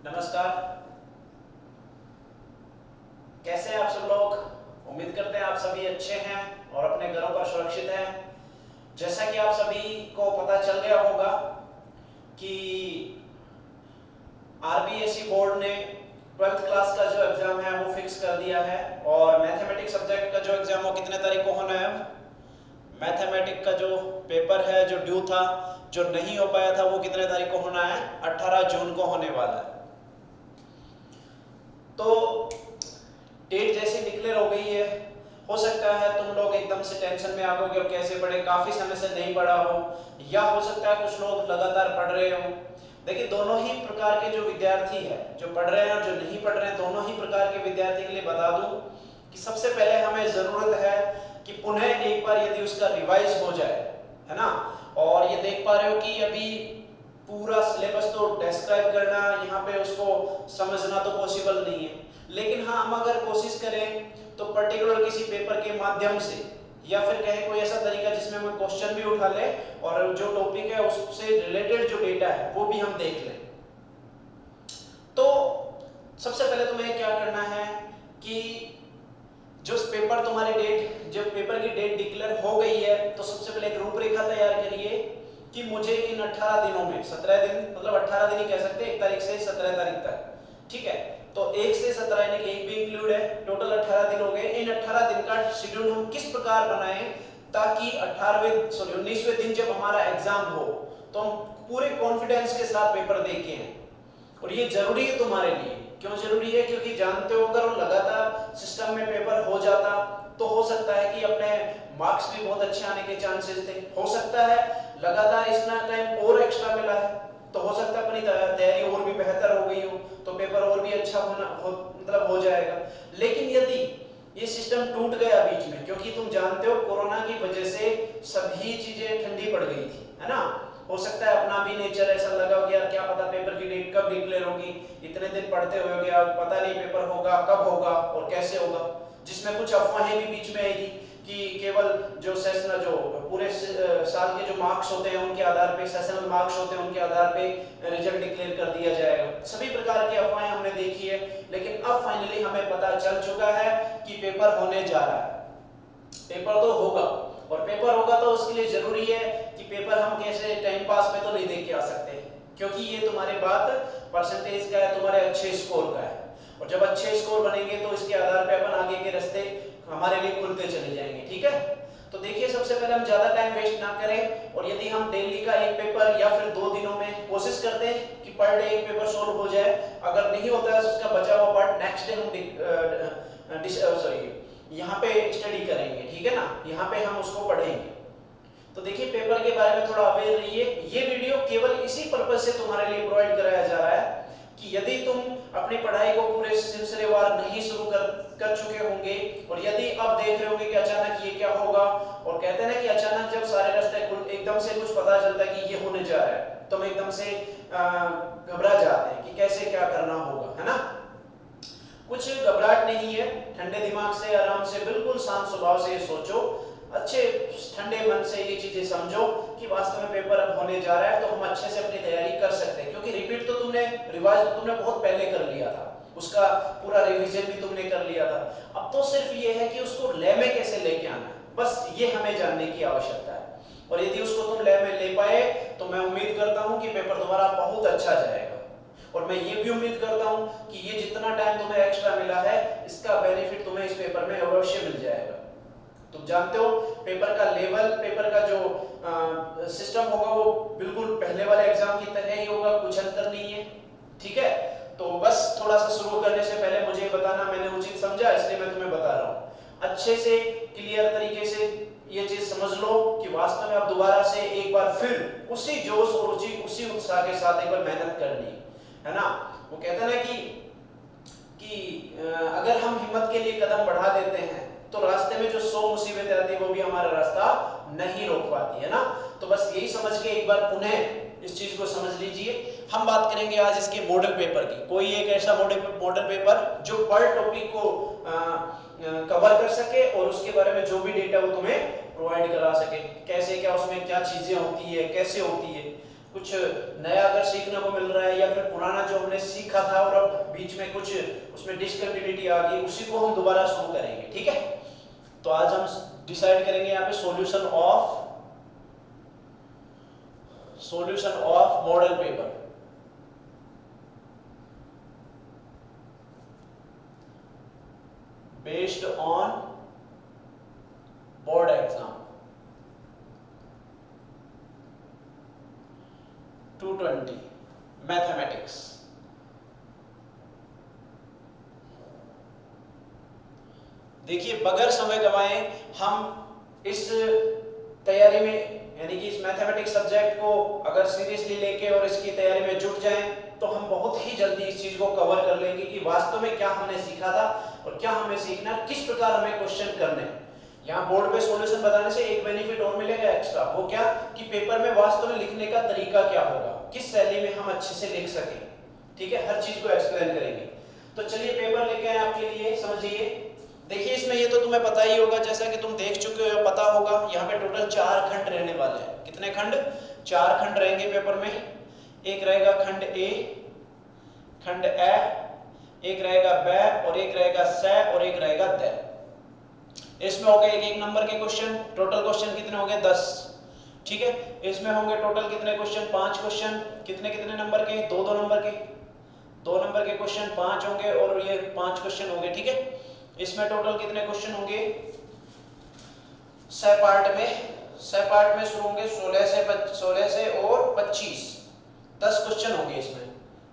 नमस्कार। कैसे हैं आप सब लोग? उम्मीद करते हैं आप सभी अच्छे हैं और अपने घरों पर सुरक्षित हैं। जैसा कि आप सभी को पता चल गया होगा कि आरबीएसई बोर्ड ने 12th क्लास का जो एग्जाम है वो फिक्स कर दिया है और मैथमेटिक्स सब्जेक्ट का जो एग्जाम वो कितने तारीख को होना है? मैथमेटिक्स का जो पेपर है, जो ड्यू था, जो नहीं हो पाया था, वो कितने तारीख को होना है? 18 जून को होने वाला है। तो डेट जैसी डिक्लेयर हो गई है, हो सकता है तुम लोग एकदम से टेंशन में आ गए कि अब कैसे पढ़े, काफी समय से नहीं पढ़ा हो, या हो सकता है कुछ लोग लगातार पढ़ रहे हो। देखिए, दोनों ही प्रकार के जो विद्यार्थी है, जो पढ़ रहे हैं और जो नहीं पढ़ रहे हैं, दोनों ही प्रकार के विद्यार्थी के लिए बता दूं कि सबसे पहले हमें जरूरत है कि पुनः एक बार यदि उसका रिवाइज हो जाए, है ना। और ये देख पा रहे हो कि अभी पूरा सिलेबस तो डिस्क्राइब करना, यहाँ पे उसको समझना तो पॉसिबल नहीं है, लेकिन हाँ, हम अगर कोशिश करें तो पर्टिकुलर किसी पेपर के माध्यम से, या फिर कहें कोई ऐसा तरीका जिसमें हम क्वेश्चन भी उठा ले और जो टॉपिक है उससे रिलेटेड जो डेटा है वो भी हम देख लें। तो सबसे पहले तुम्हें क्या करना है कि जो पेपर तुम्हारी डेट, जब पेपर की डेट डिक्लेयर हो गई है, तो सबसे पहले एक रूपरेखा तैयार करिए कि मुझे इन 18 दिनों में, 17 दिन मतलब 18 दिन ही कह सकते हैं, 1 तारीख से 17 तारीख तक, ठीक है। तो 1 से 17 यानी कि 1 भी इंक्लूड है, टोटल 18 दिन हो गए। इन 18 दिन का शेड्यूल हम किस प्रकार बनाएं ताकि 19वें दिन जब हमारा एग्जाम हो तो हम पूरे कॉन्फिडेंस के साथ पेपर दे के आए। और ये जरूरी है तुम्हारे लिए। क्यों जरूरी है? क्योंकि जानते हो अगर लगातार सिस्टम में पेपर हो जाता तो हो सकता है कि अपने मार्क्स भी बहुत अच्छे आने के चांसेस थे। हो सकता है लगातार इतना टाइम और एक्स्ट्रा मिला है तो हो सकता है अपनी तैयारी और भी बेहतर हो गई हो, तो पेपर और भी अच्छा मतलब हो जाएगा। लेकिन यदि ये सिस्टम टूट गया बीच में, क्योंकि तुम जानते हो कोरोना की वजह से सभी चीजें ठंडी पड़ गई थी, है ना। हो सकता है अपना भी नेचर ऐसा लगा हो कि यार क्या पता पेपर की डेट कब डिक्लेयर होगी, इतने दिन पढ़ते हुए गया, पता नहीं पेपर होगा कब होगा और कैसे होगा, जिसमें कुछ अफवाहें भी बीच में आई थी कि केवल जो सेशनल, जो पूरे साल के जो मार्क्स होते हैं उनके आधार पे, सेशनल मार्क्स होते हैं उनके आधार पे रिजल्ट डिक्लेयर कर दिया जाएगा। सभी प्रकार की अफवाहें हमने देखी है, लेकिन अब फाइनली हमें पता चल चुका है कि पेपर होने जा रहा है। पेपर तो होगा, और पेपर होगा तो उसके लिए जरूरी है कि पेपर हम कैसे टाइम पास में तो नहीं दे के आ सकते, क्योंकि ये तुम्हारे बात परसेंटेज का है, तुम्हारे अच्छे स्कोर का है। और जब अच्छे स्कोर बनेंगे तो इसके आधार पे अपन आगे के रास्ते हमारे लिए खुलते चले जाएंगे, ठीक है। तो देखिए, सबसे पहले हम ज्यादा टाइम वेस्ट ना करें, और यदि हम डेली का एक पेपर या फिर 2 दिनों में कोशिश करते हैं कि पर डे एक पेपर सोल्व हो जाए। अगर नहीं होता है तो उसका बचा हुआ पार्ट नेक्स्ट डे हम यहाँ पे स्टडी करेंगे, ठीक है ना। यहाँ पे हम उसको पढ़ेंगे। तो देखिए, पेपर के बारे में थोड़ा अवेयर रहिए। ये वीडियो केवल इसी पर्पस से तुम्हारे लिए प्रोवाइड कराया जा रहा है कि यदि तुम अपनी पढ़ाई को पूरे सिलसिलेवार नहीं शुरू कर चुके होंगे, और यदि अब देख रहे होंगे कि अचानक ये क्या होगा, और कहते हैं ना कि अचानक जब सारे रास्ते एकदम से कुछ पता चलता है कि ये होने जा रहा है, तो हम एकदम से घबरा जाते हैं कि कैसे क्या करना होगा, है ना। कुछ घबराहट नहीं है, ठंडे दिमाग से, आराम से, बिल्कुल शांत स्वभाव से ये सोचो, अच्छे ठंडे मन से ये चीजें समझो कि वास्तव में पेपर अब होने जा रहा है, तो हम अच्छे से अपनी तैयारी कर सकते हैं। क्योंकि रिपीट तो रिवाइज तो तुमने बहुत पहले कर लिया था, उसका पूरा रिवीजन भी तुमने कर लिया था। अब तो सिर्फ ये है कि उसको लय में कैसे लेके आना है, बस ये हमें जानने की आवश्यकता है। और यदि उसको तुम लय में ले पाए तो मैं उम्मीद करता हूँ कि पेपर तुम्हारा बहुत अच्छा जाएगा। और मैं ये भी उम्मीद करता हूं कि ये जितना टाइम तुम्हें एक्स्ट्रा मिला है, इसका बेनिफिट तुम्हें इस पेपर में अवश्य मिल जाएगा। तुम जानते हो पेपर का लेवल, पेपर का जो सिस्टम होगा वो बिल्कुल पहले वाले एग्जाम की तरह ही होगा, कुछ अंतर नहीं है, ठीक है। तो बस थोड़ा सा शुरू करने से पहले मुझे बताना मैंने उचित समझा, इसलिए मैं तुम्हें बता रहा हूँ। अच्छे से क्लियर तरीके से ये चीज समझ लो कि वास्तव में आप दोबारा से एक बार फिर उसी जोश और उसी उत्साह के साथ एक बार मेहनत करनी है ना। वो कहते हैं ना कि अगर हम हिम्मत के लिए कदम बढ़ा देते हैं तो रास्ते में जो 100 मुसीबतें आती है वो भी हमारा रास्ता नहीं रोक पाती, है ना। तो बस यही समझ के एक बार पुनः इस चीज को समझ लीजिए। हम बात करेंगे आज इसके मॉडल पेपर की, कोई एक ऐसा मॉडल पेपर जो पर टॉपिक को कवर कर सके और उसके बारे में जो भी डेटा वो तुम्हें प्रोवाइड करा सके, कैसे क्या उसमें क्या चीजें होती है, कैसे होती है, कुछ नया अगर सीखने को मिल रहा है या फिर पुराना जो हमने सीखा था और अब बीच में कुछ उसमें डिसकंटिन्यूटी आ गई, उसी को हम दोबारा शुरू करेंगे। ठीक है, तो आज हम डिसाइड करेंगे यहाँ पे solution of model paper. Based on board exam 220 mathematics. देखिए, बगैर समय गवाए हम इस तैयारी में, यानी कि इस मैथमेटिक्स सब्जेक्ट को अगर सीरियसली लेके और इसकी तैयारी में जुट जाएं तो हम बहुत ही जल्दी इस चीज को कवर कर लेंगे कि वास्तव में क्या हमने सीखा था और क्या हमें सीखना है, किस प्रकार हमें क्वेश्चन करने हैं। यहाँ बोर्ड पे सॉल्यूशन बताने से एक बेनिफिट और मिलेगा एक्स्ट्रा, वो क्या कि पेपर में वास्तव में लिखने का तरीका क्या होगा, किस शैली में हम अच्छे से लिख सकें। ठीक है, हर चीज को एक्सप्लेन करेंगे। तो चलिए पेपर लेके आए आपके लिए, समझिए। देखिए, इसमें ये तो तुम्हें पता ही होगा, जैसा कि तुम देख चुके हो, पता होगा। यहाँ पे टोटल 4 खंड रहने वाले हैं। कितने खंड? 4 खंड रहेंगे पेपर में। एक रहेगा खंड ए, खंड ए, एक रहेगा ब, और एक रहेगा स, और एक रहेगा द। इसमें हो गए एक नंबर के क्वेश्चन। टोटल क्वेश्चन कितने हो गए? 10। ठीक है, इसमें होंगे टोटल कितने क्वेश्चन? 5 क्वेश्चन। कितने कितने नंबर के? 2 नंबर के। 2 नंबर के क्वेश्चन 5 होंगे और ये 5 क्वेश्चन होंगे। ठीक है, इसमें टोटल कितने क्वेश्चन होंगे? स पार्ट में शुरू होंगे 16 से और 25, 10 क्वेश्चन होंगे इसमें,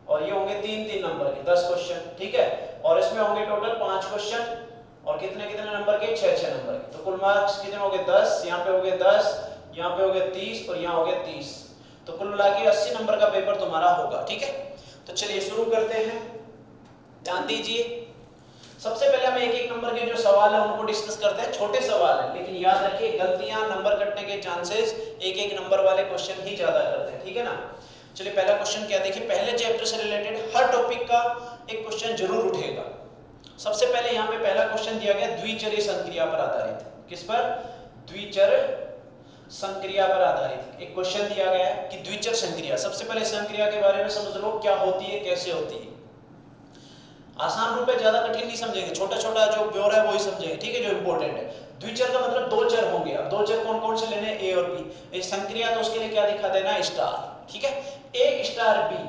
और ये होंगे 3-3 नंबर के 10 क्वेश्चन। ठीक है, और इसमें होंगे टोटल 5 क्वेश्चन और कितने कितने नंबर के? 6-6 नंबर के। तो कुल मार्क्स कितने हो गए? 10। यहाँ पे हो गए 10, यहाँ पे हो गए 30 और यहाँ हो गए 30। तो कुल मिला के 80 नंबर का पेपर तुम्हारा होगा। ठीक है, तो चलिए शुरू करते हैं। ध्यान दीजिए, सबसे पहले हम एक नंबर के जो सवाल है उनको डिस्कस करते हैं। छोटे सवाल है, लेकिन याद रखिए गलतियां, नंबर कटने के चांसेस एक नंबर वाले क्वेश्चन ही ज्यादा करते हैं। ठीक है ना। चलिए पहला क्वेश्चन क्या, देखिए पहले चैप्टर से रिलेटेड हर टॉपिक का एक क्वेश्चन जरूर उठेगा। सबसे पहले यहाँ पे पहला क्वेश्चन दिया गया द्विचरीय संक्रिया पर आधारित। किस पर? द्विचर संक्रिया पर आधारित एक क्वेश्चन दिया गया है कि द्विचर संक्रिया। सबसे पहले संक्रिया के बारे में समझ लो, क्या होती है, कैसे होती है। आसान रूप में, ज्यादा कठिन नहीं समझेंगे, छोटा छोटा जो ब्योरा है वही समझेंगे। ठीक है, जो इंपॉर्टेंट है। द्विचर का मतलब 2 चर होंगे। अब 2 चर कौन कौन से लेने? ए और बी। संक्रिया तो उसके लिए क्या दिखा देना? स्टार। ठीक है, ए स्टार बी,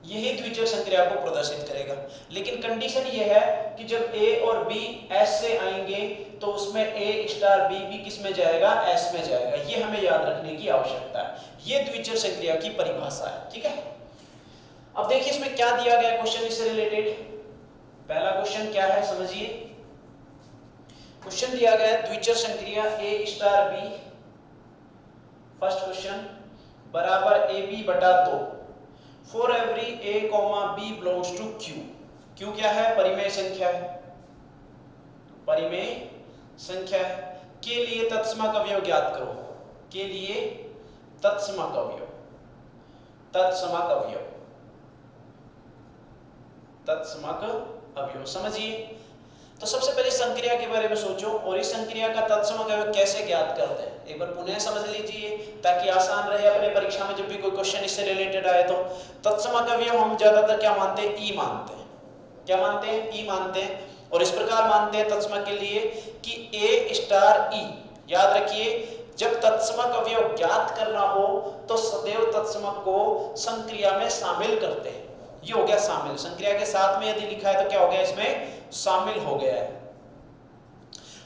यही द्विचर संक्रिया को प्रदर्शित करेगा। लेकिन कंडीशन ये है कि जब ए और बी एस से आएंगे तो उसमें ए स्टार बी भी किस में जाएगा? एस में जाएगा। ये हमें याद रखने की आवश्यकता है। ये द्विचर संक्रिया की परिभाषा है। ठीक है, अब देखिए इसमें क्या दिया गया क्वेश्चन इससे रिलेटेड। पहला क्वेश्चन क्या है समझिए। क्वेश्चन दिया गया है द्विचर संक्रिया a star b, first question, बराबर ए बी बटा 2 for every a comma b belongs to q. Q क्या है? परिमेय संख्या है। परिमेय संख्या के लिए तत्समक अवयव ज्ञात करो। के लिए तत्समक अवयव, तत्समक अवयव, तत्समक अवयव। समझिए, तो सबसे पहले संक्रिया के बारे में सोचो और इस संक्रिया का तत्समक अवयव कैसे ज्ञात करते हैं एक बार पुनः समझ लीजिए, ताकि आसान रहे अपने परीक्षा में जब भी कोई क्वेश्चन इससे रिलेटेड आए तो। तत्समक अवयव हम ज्यादातर क्या मानते हैं? ई मानते हैं। क्या मानते हैं? ई मानते हैं। और इस प्रकार मानते हैं तत्समक के लिए कि ए स्टार ई। याद रखिए, जब तत्समक अवयव ज्ञात करना हो तो सदैव तत्समक को संक्रिया में शामिल करते हैं। ये हो गया शामिल। संक्रिया के साथ में यदि लिखा है तो क्या हो गया? इसमें शामिल हो गया है।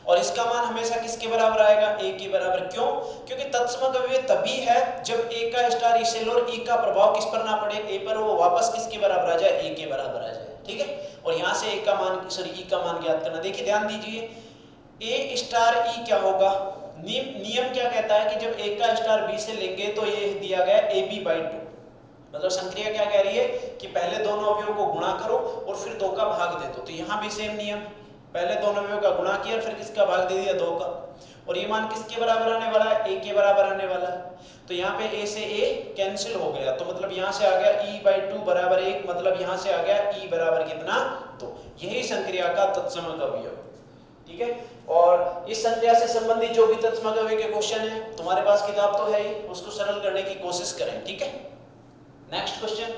और इसका मान हमेशा किसके बराबर आएगा? ए के बराबर। क्यों? क्योंकि तत्समक अवयव तभी है जब ए का स्टार ई से और ई का प्रभाव किस पर ना पड़े? ए पर, वो वापस किसके बराबर आ जाए? ए के बराबर आ जाए। ठीक है, और यहां से ए का मान, सॉरी ई का मान ज्ञात करना। देखिए ध्यान दीजिए, ए स्टार ई क्या होगा? नियम क्या कहता है कि जब ए का स्टार बी से लेंगे तो ये दिया गया ए बी बाई 2। मतलब संक्रिया क्या कह रही है कि पहले दोनों अवयवों को गुणा करो और फिर 2 का भाग दे दो। तो यहाँ भी सेम नियम, पहले दोनों अवयवों का गुणा किया फिर किसका भाग दे दिया? 2 का। और ये मान किसके बराबर आने वाला है? ए के बराबर आने वाला है। तो यहाँ पे ए से ए कैंसिल हो गया, तो मतलब यहाँ से आ गया e बाई 2 बराबर 1, मतलब यहाँ से आ गया e बराबर कितना? 2। यही संक्रिया का तत्समक अवयव। ठीक है, और इस संक्रिया से संबंधित जो भी तत्समक अवयव के क्वेश्चन है तुम्हारे पास किताब तो है ही, उसको सरल करने की कोशिश करें। ठीक है, नेक्स्ट क्वेश्चन,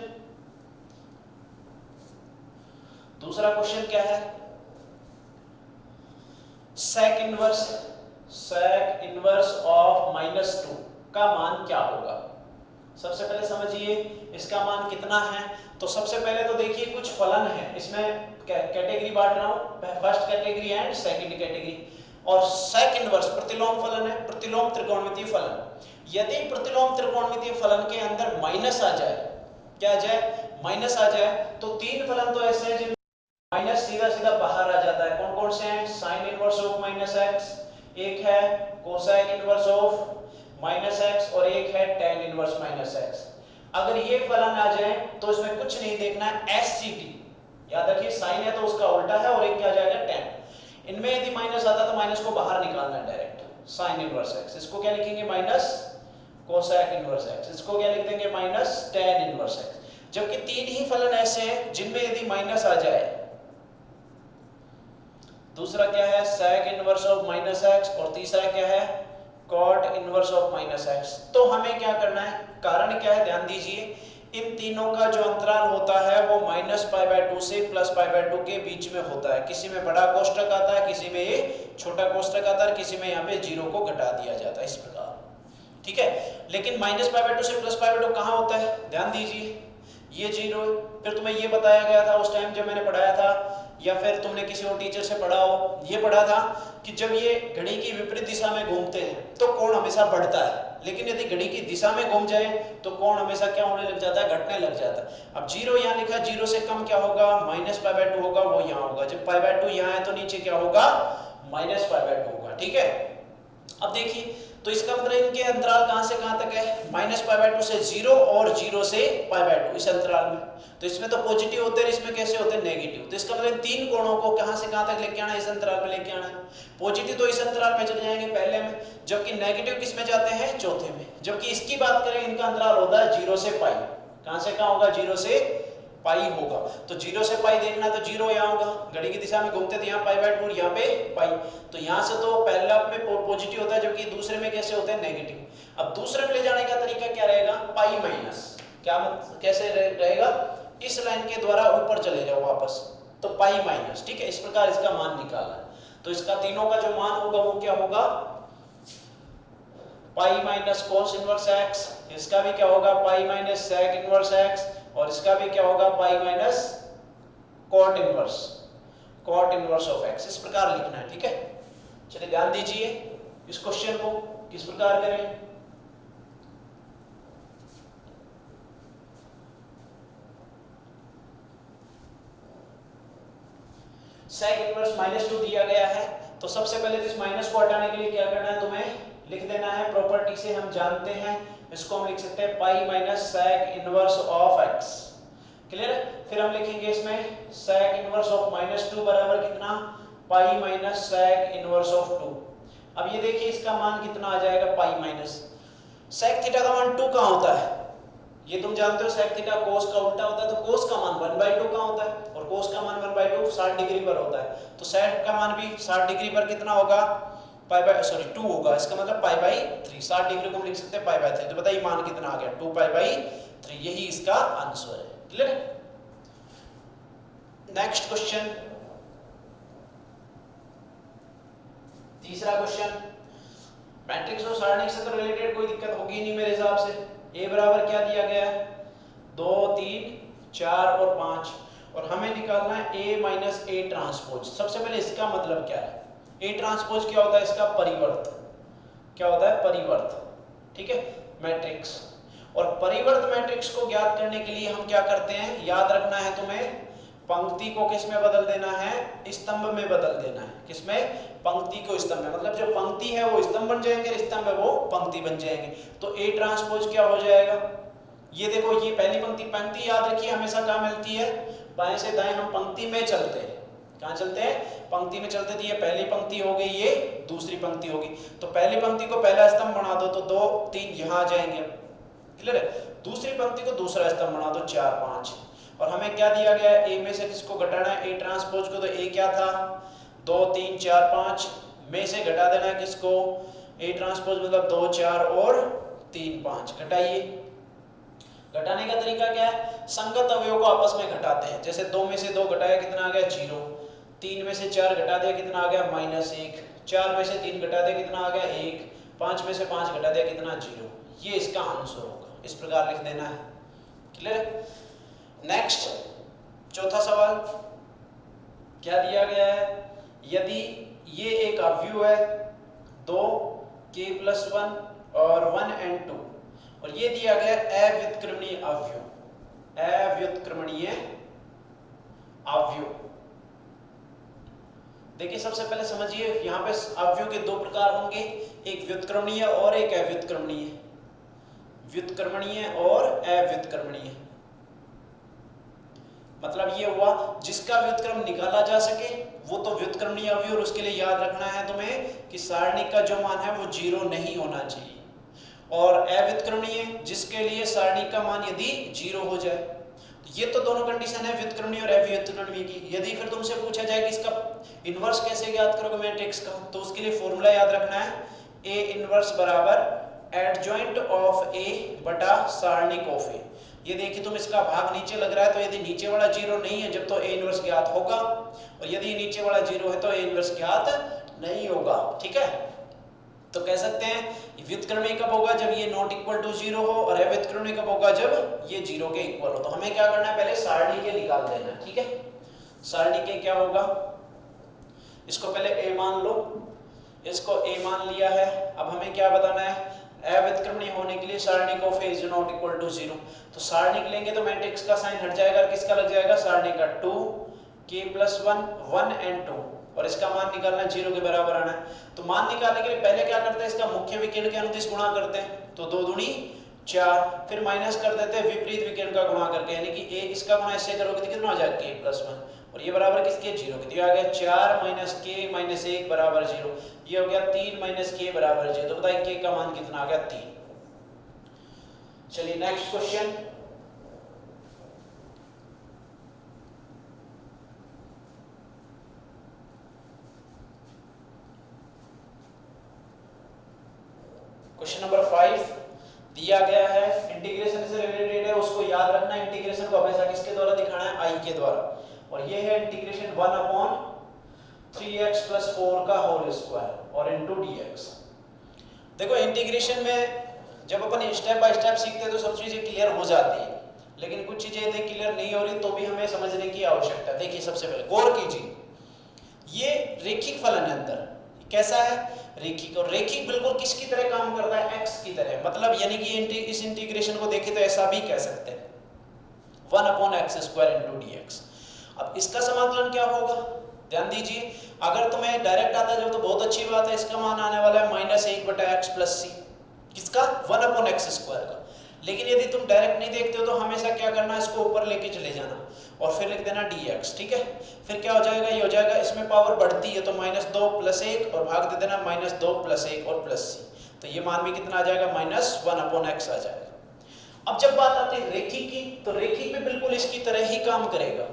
दूसरा क्वेश्चन क्या है, सेक इनवर्स ऑफ -2 का मान क्या होगा। सबसे पहले समझिए इसका मान कितना है। तो सबसे पहले तो देखिए कुछ फलन है, इसमें कैटेगरी बांट रहा हूं, first category and second category. और सेक इनवर्स प्रतिलोम फलन है, प्रतिलोम त्रिकोणमितीय फलन। यदि प्रतिलोम त्रिकोणमितीय फलन के अंदर माइनस आ जाए, क्या आ जाए, माइनस आ जाए, तो तीन फलन तो ऐसे हैं जिनमें माइनस सीधा सीधा बाहर आ जाता है। कौन कौन से हैं, साइन इनवर्स ऑफ -x, एक है कोसेक इनवर्स ऑफ -x और एक है tan इनवर्स -x। अगर ये फलन आ जाए तो इसमें कुछ नहीं देखना है, SCT, याद रखिए साइन है तो उसका उल्टा है और एक क्या आ जाएगा tan। इनमें यदि माइनस आता तो माइनस को बाहर निकालना है डायरेक्ट, साइन इनवर्स x, इसको क्या लिखेंगे माइनस कोसेक इनवर्स x, इसको क्या लिख देंगे माइनस tan इनवर्स x। जबकि तीन ही फलन ऐसे हैं जिनमें यदि माइनस आ जाए, दूसरा क्या है सेक इनवर्स ऑफ -x और तीसरा क्या है कॉट इनवर्स ऑफ -x। तो हमें क्या करना है, कारण क्या है ध्यान दीजिए, इन तीनों का जो अंतराल होता है वो -π/2 से +π/2 के बीच में होता है। किसी में बड़ा कोष्ठक आता है, किसी में ये छोटा कोष्ठक आता है, किसी में यहाँ पे जीरो को घटा दिया जाता है, इस प्रकार, ठीक है। लेकिन -π/2 से +π/2 कहाँ होता है, ध्यान दीजिए, ये जीरो। फिर तुम्हें ये बताया गया था उस टाइम जब मैंने पढ़ाया था, या फिर तुमने किसी और टीचर से पढ़ा हो, ये पढ़ा था कि जब ये घड़ी की विपरीत दिशा में घूमते हैं तो कोण हमेशा बढ़ता है, लेकिन यदि घड़ी की दिशा में घूम जाए तो कोण हमेशा क्या होने लग जाता है, घटने लग जाता है। अब जीरो यहाँ लिखा, जीरो से कम क्या होगा, -π/2 होगा, वो यहाँ होगा। जब π/2 यहाँ है तो नीचे क्या होगा, -π/2 होगा, ठीक है। अब देखिए तो इसका मतलब इनके अंतराल कहां से कहां तक है, -π/2 से 0 और 0 से π/2, इस अंतराल में। तो इसमें तो पॉजिटिव होते हैं, इसमें कैसे होते हैं, नेगेटिव। तो इसका मतलब तीन कोणों को कहां से कहां तक लेके आना है, इस अंतराल में लेके आना है। पॉजिटिव तो इस अंतराल में चले जाएंगे पहले में, जबकि नेगेटिव किस में जाते हैं, चौथे में। जबकि इसकी बात करें, इनका अंतराल होता है 0 से π। कहां से कहां होगा, 0 से पाई होगा। तो 0 से पाई देखना तो 0 यहाँ होगा, घड़ी की दिशा में घूमते तो यहाँ π/2, यहाँ पे पाई। तो यहाँ से तो पहला में पॉजिटिव होता है, जबकि दूसरे में कैसे होते हैं, नेगेटिव। अब दूसरे में ले जाने का तरीका क्या रहेगा, पाई माइनस, क्या कैसे रहेगा, इस लाइन के द्वारा ऊपर चले जाओ वापस, तो पाई माइनस, ठीक है। इस प्रकार इसका मान निकालना है। तो इसका तीनों का जो मान होगा वो क्या होगा, pi minus cos inverse x, इसका भी क्या होगा pi minus sec inverse x, और इसका भी क्या होगा pi minus cot inverse of x। इस प्रकार लिखना है, ठीक है। चलिए ध्यान दीजिए इस क्वेश्चन को किस प्रकार करें। सेक इनवर्स -2 दिया गया है, तो सबसे पहले इस माइनस को हटाने के लिए क्या करना है, तुम्हें लिख देना है, प्रॉपर्टी से हम जानते हैं, इसको हम लिख सकते हैं pi minus sec inverse of x, clear है। फिर हम लिखेंगे इसमें सेक इनवर्स ऑफ -2 बराबर कितना, pi minus sec inverse of 2। अब ये देखिए इसका मान कितना आ जाएगा, पाई माइनस सेक थीटा का मान 2 कहां होता है, ये तुम जानते हो, सेक थीटा कोस का उल्टा होता है, तो कोस का मान 1/2 कहां होता है, और कोस का मान 1/2 60 डिग्री पर होता है। तो सेक का मान भी 60 डिग्री पर कितना होगा, 2 होगा। इसका मतलब π/3, 60 डिग्री को हम लिख सकते हैं π/3। तो बताइए मान कितना आ गया, 2π/3, यही इसका आंसर है, क्लियर। नेक्स्ट क्वेश्चन, तीसरा क्वेश्चन, मैट्रिक्स और सारणिक से तो रिलेटेड कोई दिक्कत होगी नहीं मेरे हिसाब से। a बराबर क्या दिया गया है, 2 3 4 और 5, और हमें निकालना है a माइनस a ट्रांसपोज। सबसे पहले इसका मतलब क्या है, a ट्रांसपोज क्या होता है, इसका परिवर्त, क्या होता है, परिवर्त, ठीक है, मैट्रिक्स। और परिवर्त मैट्रिक्स को ज्ञात करने के लिए हम क्या करते हैं, याद रखना है तुम्हें, पंक्ति को किस में बदल देना है, स्तंभ में बदल देना है। किसमें, पंक्ति को स्तंभ में, मतलब जो पंक्ति है वो स्तंभ बन जाएंगे, स्तंभ है वो पंक्ति बन जाएंगे। तो a ट्रांसपोज क्या हो जाएगा, ये देखो, ये पहली पंक्ति, पंक्ति याद रखिए हमेशा कहाँ मिलती है, बाएं से दाएं हम पंक्ति में चलते हैं। कहाँ चलते हैं, पंक्ति में चलते। तो ये पहली पंक्ति हो गई, ये दूसरी पंक्ति होगी। तो पहली पंक्ति को पहला स्तंभ बना दो तो 2 3 यहाँ आ जाएंगे, क्लियर है। दूसरी पंक्ति को दूसरा स्तंभ बना दो 4 5, और हमें क्या दिया गया है, a में से किसको घटाना है, a ट्रांसपोज को। तो a क्या था, 2 3 4 5, में से घटा देना है किसको, a ट्रांसपोज मतलब 2 4 और 3 5, घटाइए। घटाने का तरीका क्या है, संगत अवयव को आपस में घटाते हैं। जैसे 2 में से 2 घटाया कितना आ गया 0, 3 में से 4 घटा दिया कितना आ गया -1, 4 में से 3 घटा दिया कितना आ गया 1, 5 में से 5 घटा दिया कितना 0। ये इसका आंसर होगा, इस प्रकार लिख देना है। क्लियर? नेक्स्ट चौथा सवाल क्या दिया गया है, यदि ये एक अवयव है 2k+1 और 1 and 2 और ये दिया गया अव्युत्क्रमणीय अवयव, अव्युत्क्रमणीय अवयव। देखिए सबसे पहले समझिए यहाँ पे अवयव के दो प्रकार होंगे, एक व्युत्क्रमणीय और एक अव्युत्क्रमणीय। व्युत्क्रमणीय और अव्युत्क्रमणीय मतलब ये हुआ जिसका व्युत्क्रम निकाला जा सके वो तो व्युत्क्रमणीय अवयव, और उसके लिए याद रखना है तुम्हें कि सारणिक का जो मान है वो 0 नहीं होना चाहिए। और अव्युत्क्रमणीय जिसके लिए सारणिक का मान यदि 0 हो जाए, तो ये तो दोनों कंडीशन है व्युत्क्रमणीय और अव्युत्क्रमणीय की। यदि फिर तुमसे पूछा जाए कि इसका इनवर्स कैसे ज्ञात करोगे मैट्रिक्स का, तो उसके लिए फॉर्मूला याद रखना है, A इनवर्स बराबर एडजॉइंट ऑफ A बटा सारणिक ऑफ A। ये देखिए तुम इसका भाग नीचे लग रहा है, तो यदि नीचे वाला 0 नहीं है जब तो A इनवर्स ज्ञात होगा, और यदि नीचे वाला 0 है तो A इनवर्स ज्ञात नहीं होगा। ठीक है, तो कह सकते हैं व्युत्क्रमणीय कब होगा, जब ये नॉट इक्वल टू 0 हो, और अव्युत्क्रमणीय कब होगा, जब ये 0 के इक्वल हो। तो हमें क्या करना है, पहले सारणी के निकाल देना है। ठीक है, सारणी के क्या होगा, इसको पहले A मान लो, इसको A मान लिया है। अब हमें क्या बताना है, अव्युत्क्रमणीय होने के लिए सारणी of A is not equal to 0। तो सारणी लेंगे तो मैट्रिक्स का साइन हट जाएगा, किसका लग जाएगा, सारणी का 2k+1 1 and 2, और इसका मान निकालना 0 के बराबर आना है। तो मान निकालने के लिए पहले क्या करते हैं, इसका मुख्य विकर्ण के अनुदिश गुणा करते हैं, तो 2 दूनी 4, फिर माइनस कर देते हैं विपरीत विकर्ण का गुणा करके, यानी कि a इसका गुणा इससे करोगे तो कितना हो जाएगा k+1, और ये बराबर किसके 0 के, तो आ गया 4 - k - 1 बराबर 0। ये हो गया 3 - k बराबर 0। तो बताइए k का मान कितना आ गया 3। चलिए नेक्स्ट क्वेश्चन, क्वेश्चन नंबर 5 दिया गया है, इंटीग्रेशन से रिलेटेड है, उसको याद रखना है। इंटीग्रेशन को हमेशा किसके द्वारा दिखाना है, i के द्वारा, और ये है इंटीग्रेशन 1/3x + 4 का होल स्क्वायर और इनटू dx। देखो इंटीग्रेशन में जब अपन स्टेप बाय स्टेप सीखते हैं तो सब चीजें क्लियर हो जाती है, लेकिन कुछ चीजें यदि क्लियर नहीं हो रही तो भी हमें समझने की आवश्यकता है। देखिए सबसे पहले गौर कीजिए, ये रेखिक फलन है, अंदर कैसा है, रेखिक, और रेखिक बिल्कुल किसकी तरह काम करता है, x की तरह। मतलब यानी कि इस इंटीग्रेशन को देखें तो ऐसा भी कह सकते हैं 1/x² इनटू dx। अब इसका समाकलन क्या होगा, ध्यान दीजिए, अगर तुम्हें डायरेक्ट आता है जब तो बहुत अच्छी बात है, इसका मान आने वाला है -1/x + c, किसका 1/x² का। लेकिन यदि तुम डायरेक्ट नहीं देखते हो तो हमेशा क्या करना है, इसको ऊपर लेके चले जाना और फिर लिख देना dx। ठीक है, फिर क्या हो जाएगा, ये हो जाएगा, इसमें पावर बढ़ती है तो -2 + 1 और भाग दे देना -2 + 1 और +c, तो ये मान भी कितना आ जाएगा, -1/x आ जाएगा। अब जब बात आती है रेखिक की, तो रेखिक भी बिल्कुल इसकी तरह ही काम करेगा,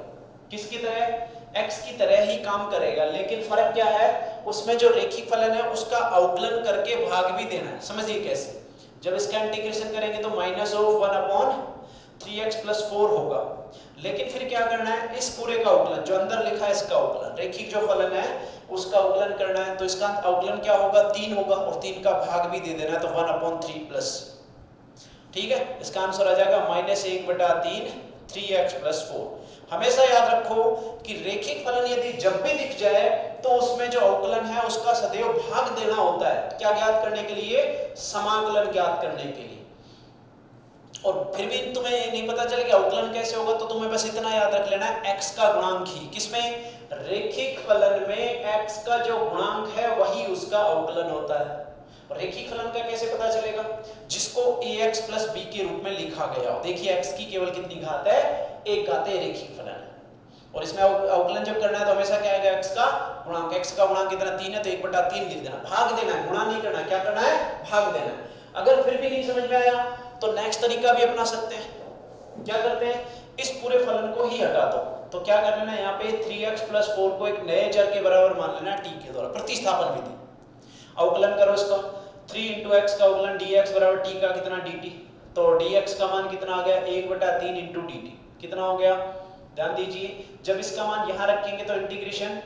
किसकी तरह, x की तरह ही काम करेगा, लेकिन फर्क क्या है, उसमें जो रेखिक फलन है उसका अवकलन करके भाग भी देना है। समझिए कैसे, जब इसका इंटीग्रेशन करेंगे तो -1/3x + 4 होगा, लेकिन फिर क्या करना है, इस पूरे का अवकलन जो अंदर लिखा है इसका अवकलन, रेखिक जो फलन है उसका अवकलन करना है, तो इसका अवकलन क्या होगा, 3 होगा, और 3 का भाग भी दे देना है, तो 1/3+। ठीक है, इसका आंसर आ जाएगा -1/3 3x + 4। हमेशा याद रखो कि रेखिक फलन यदि जब भी दिख जाए तो उसमें जो अवकलन है उसका सदैव भाग देना होता है, क्या ज्ञात करने के लिए, समाकलन ज्ञात करने के लिए। और फिर भी तुम्हें ये नहीं पता चले कि अवकलन कैसे होगा, तो तुम्हें बस इतना याद रख लेना है, x का गुणांक ही, किसमें, रेखिक फलन में x का जो गुणांक है वही उसका अवकलन होता है। और रेखिक फलन का कैसे पता चलेगा, जिसको ax + b के रूप में लिखा गया हो। देखिए x की केवल कितनी घात है, 1 घात है, रेखिक फलन है, और इसमें अवकलन जब करना है तो हमेशा क्या आएगा, x का गुणांक। x का गुणांक कितना 3 है, तो 1/3 लिख देना, भाग देना है, गुणा नहीं करना, क्या करना है, भाग देना है। अगर फिर भी नहीं समझ में आया तो नेक्स्ट तरीका भी अपना सकते हैं, क्या करते हैं, इस पूरे फलन को ही हटा दो, तो क्या कर लेना, यहाँ पे 3x + 4 को एक नए चर के बराबर मान लेना t के द्वारा, प्रतिस्थापन विधि। अवकलन करो इसका, 3 × x का अवकलन dx बराबर t का कितना dt, तो dx का मान कितना आ गया 1/3 इंटू dt कितना हो गया, ध्यान दीजिए जब इसका मान यहाँ रखेंगे तो इंटीग्रेशन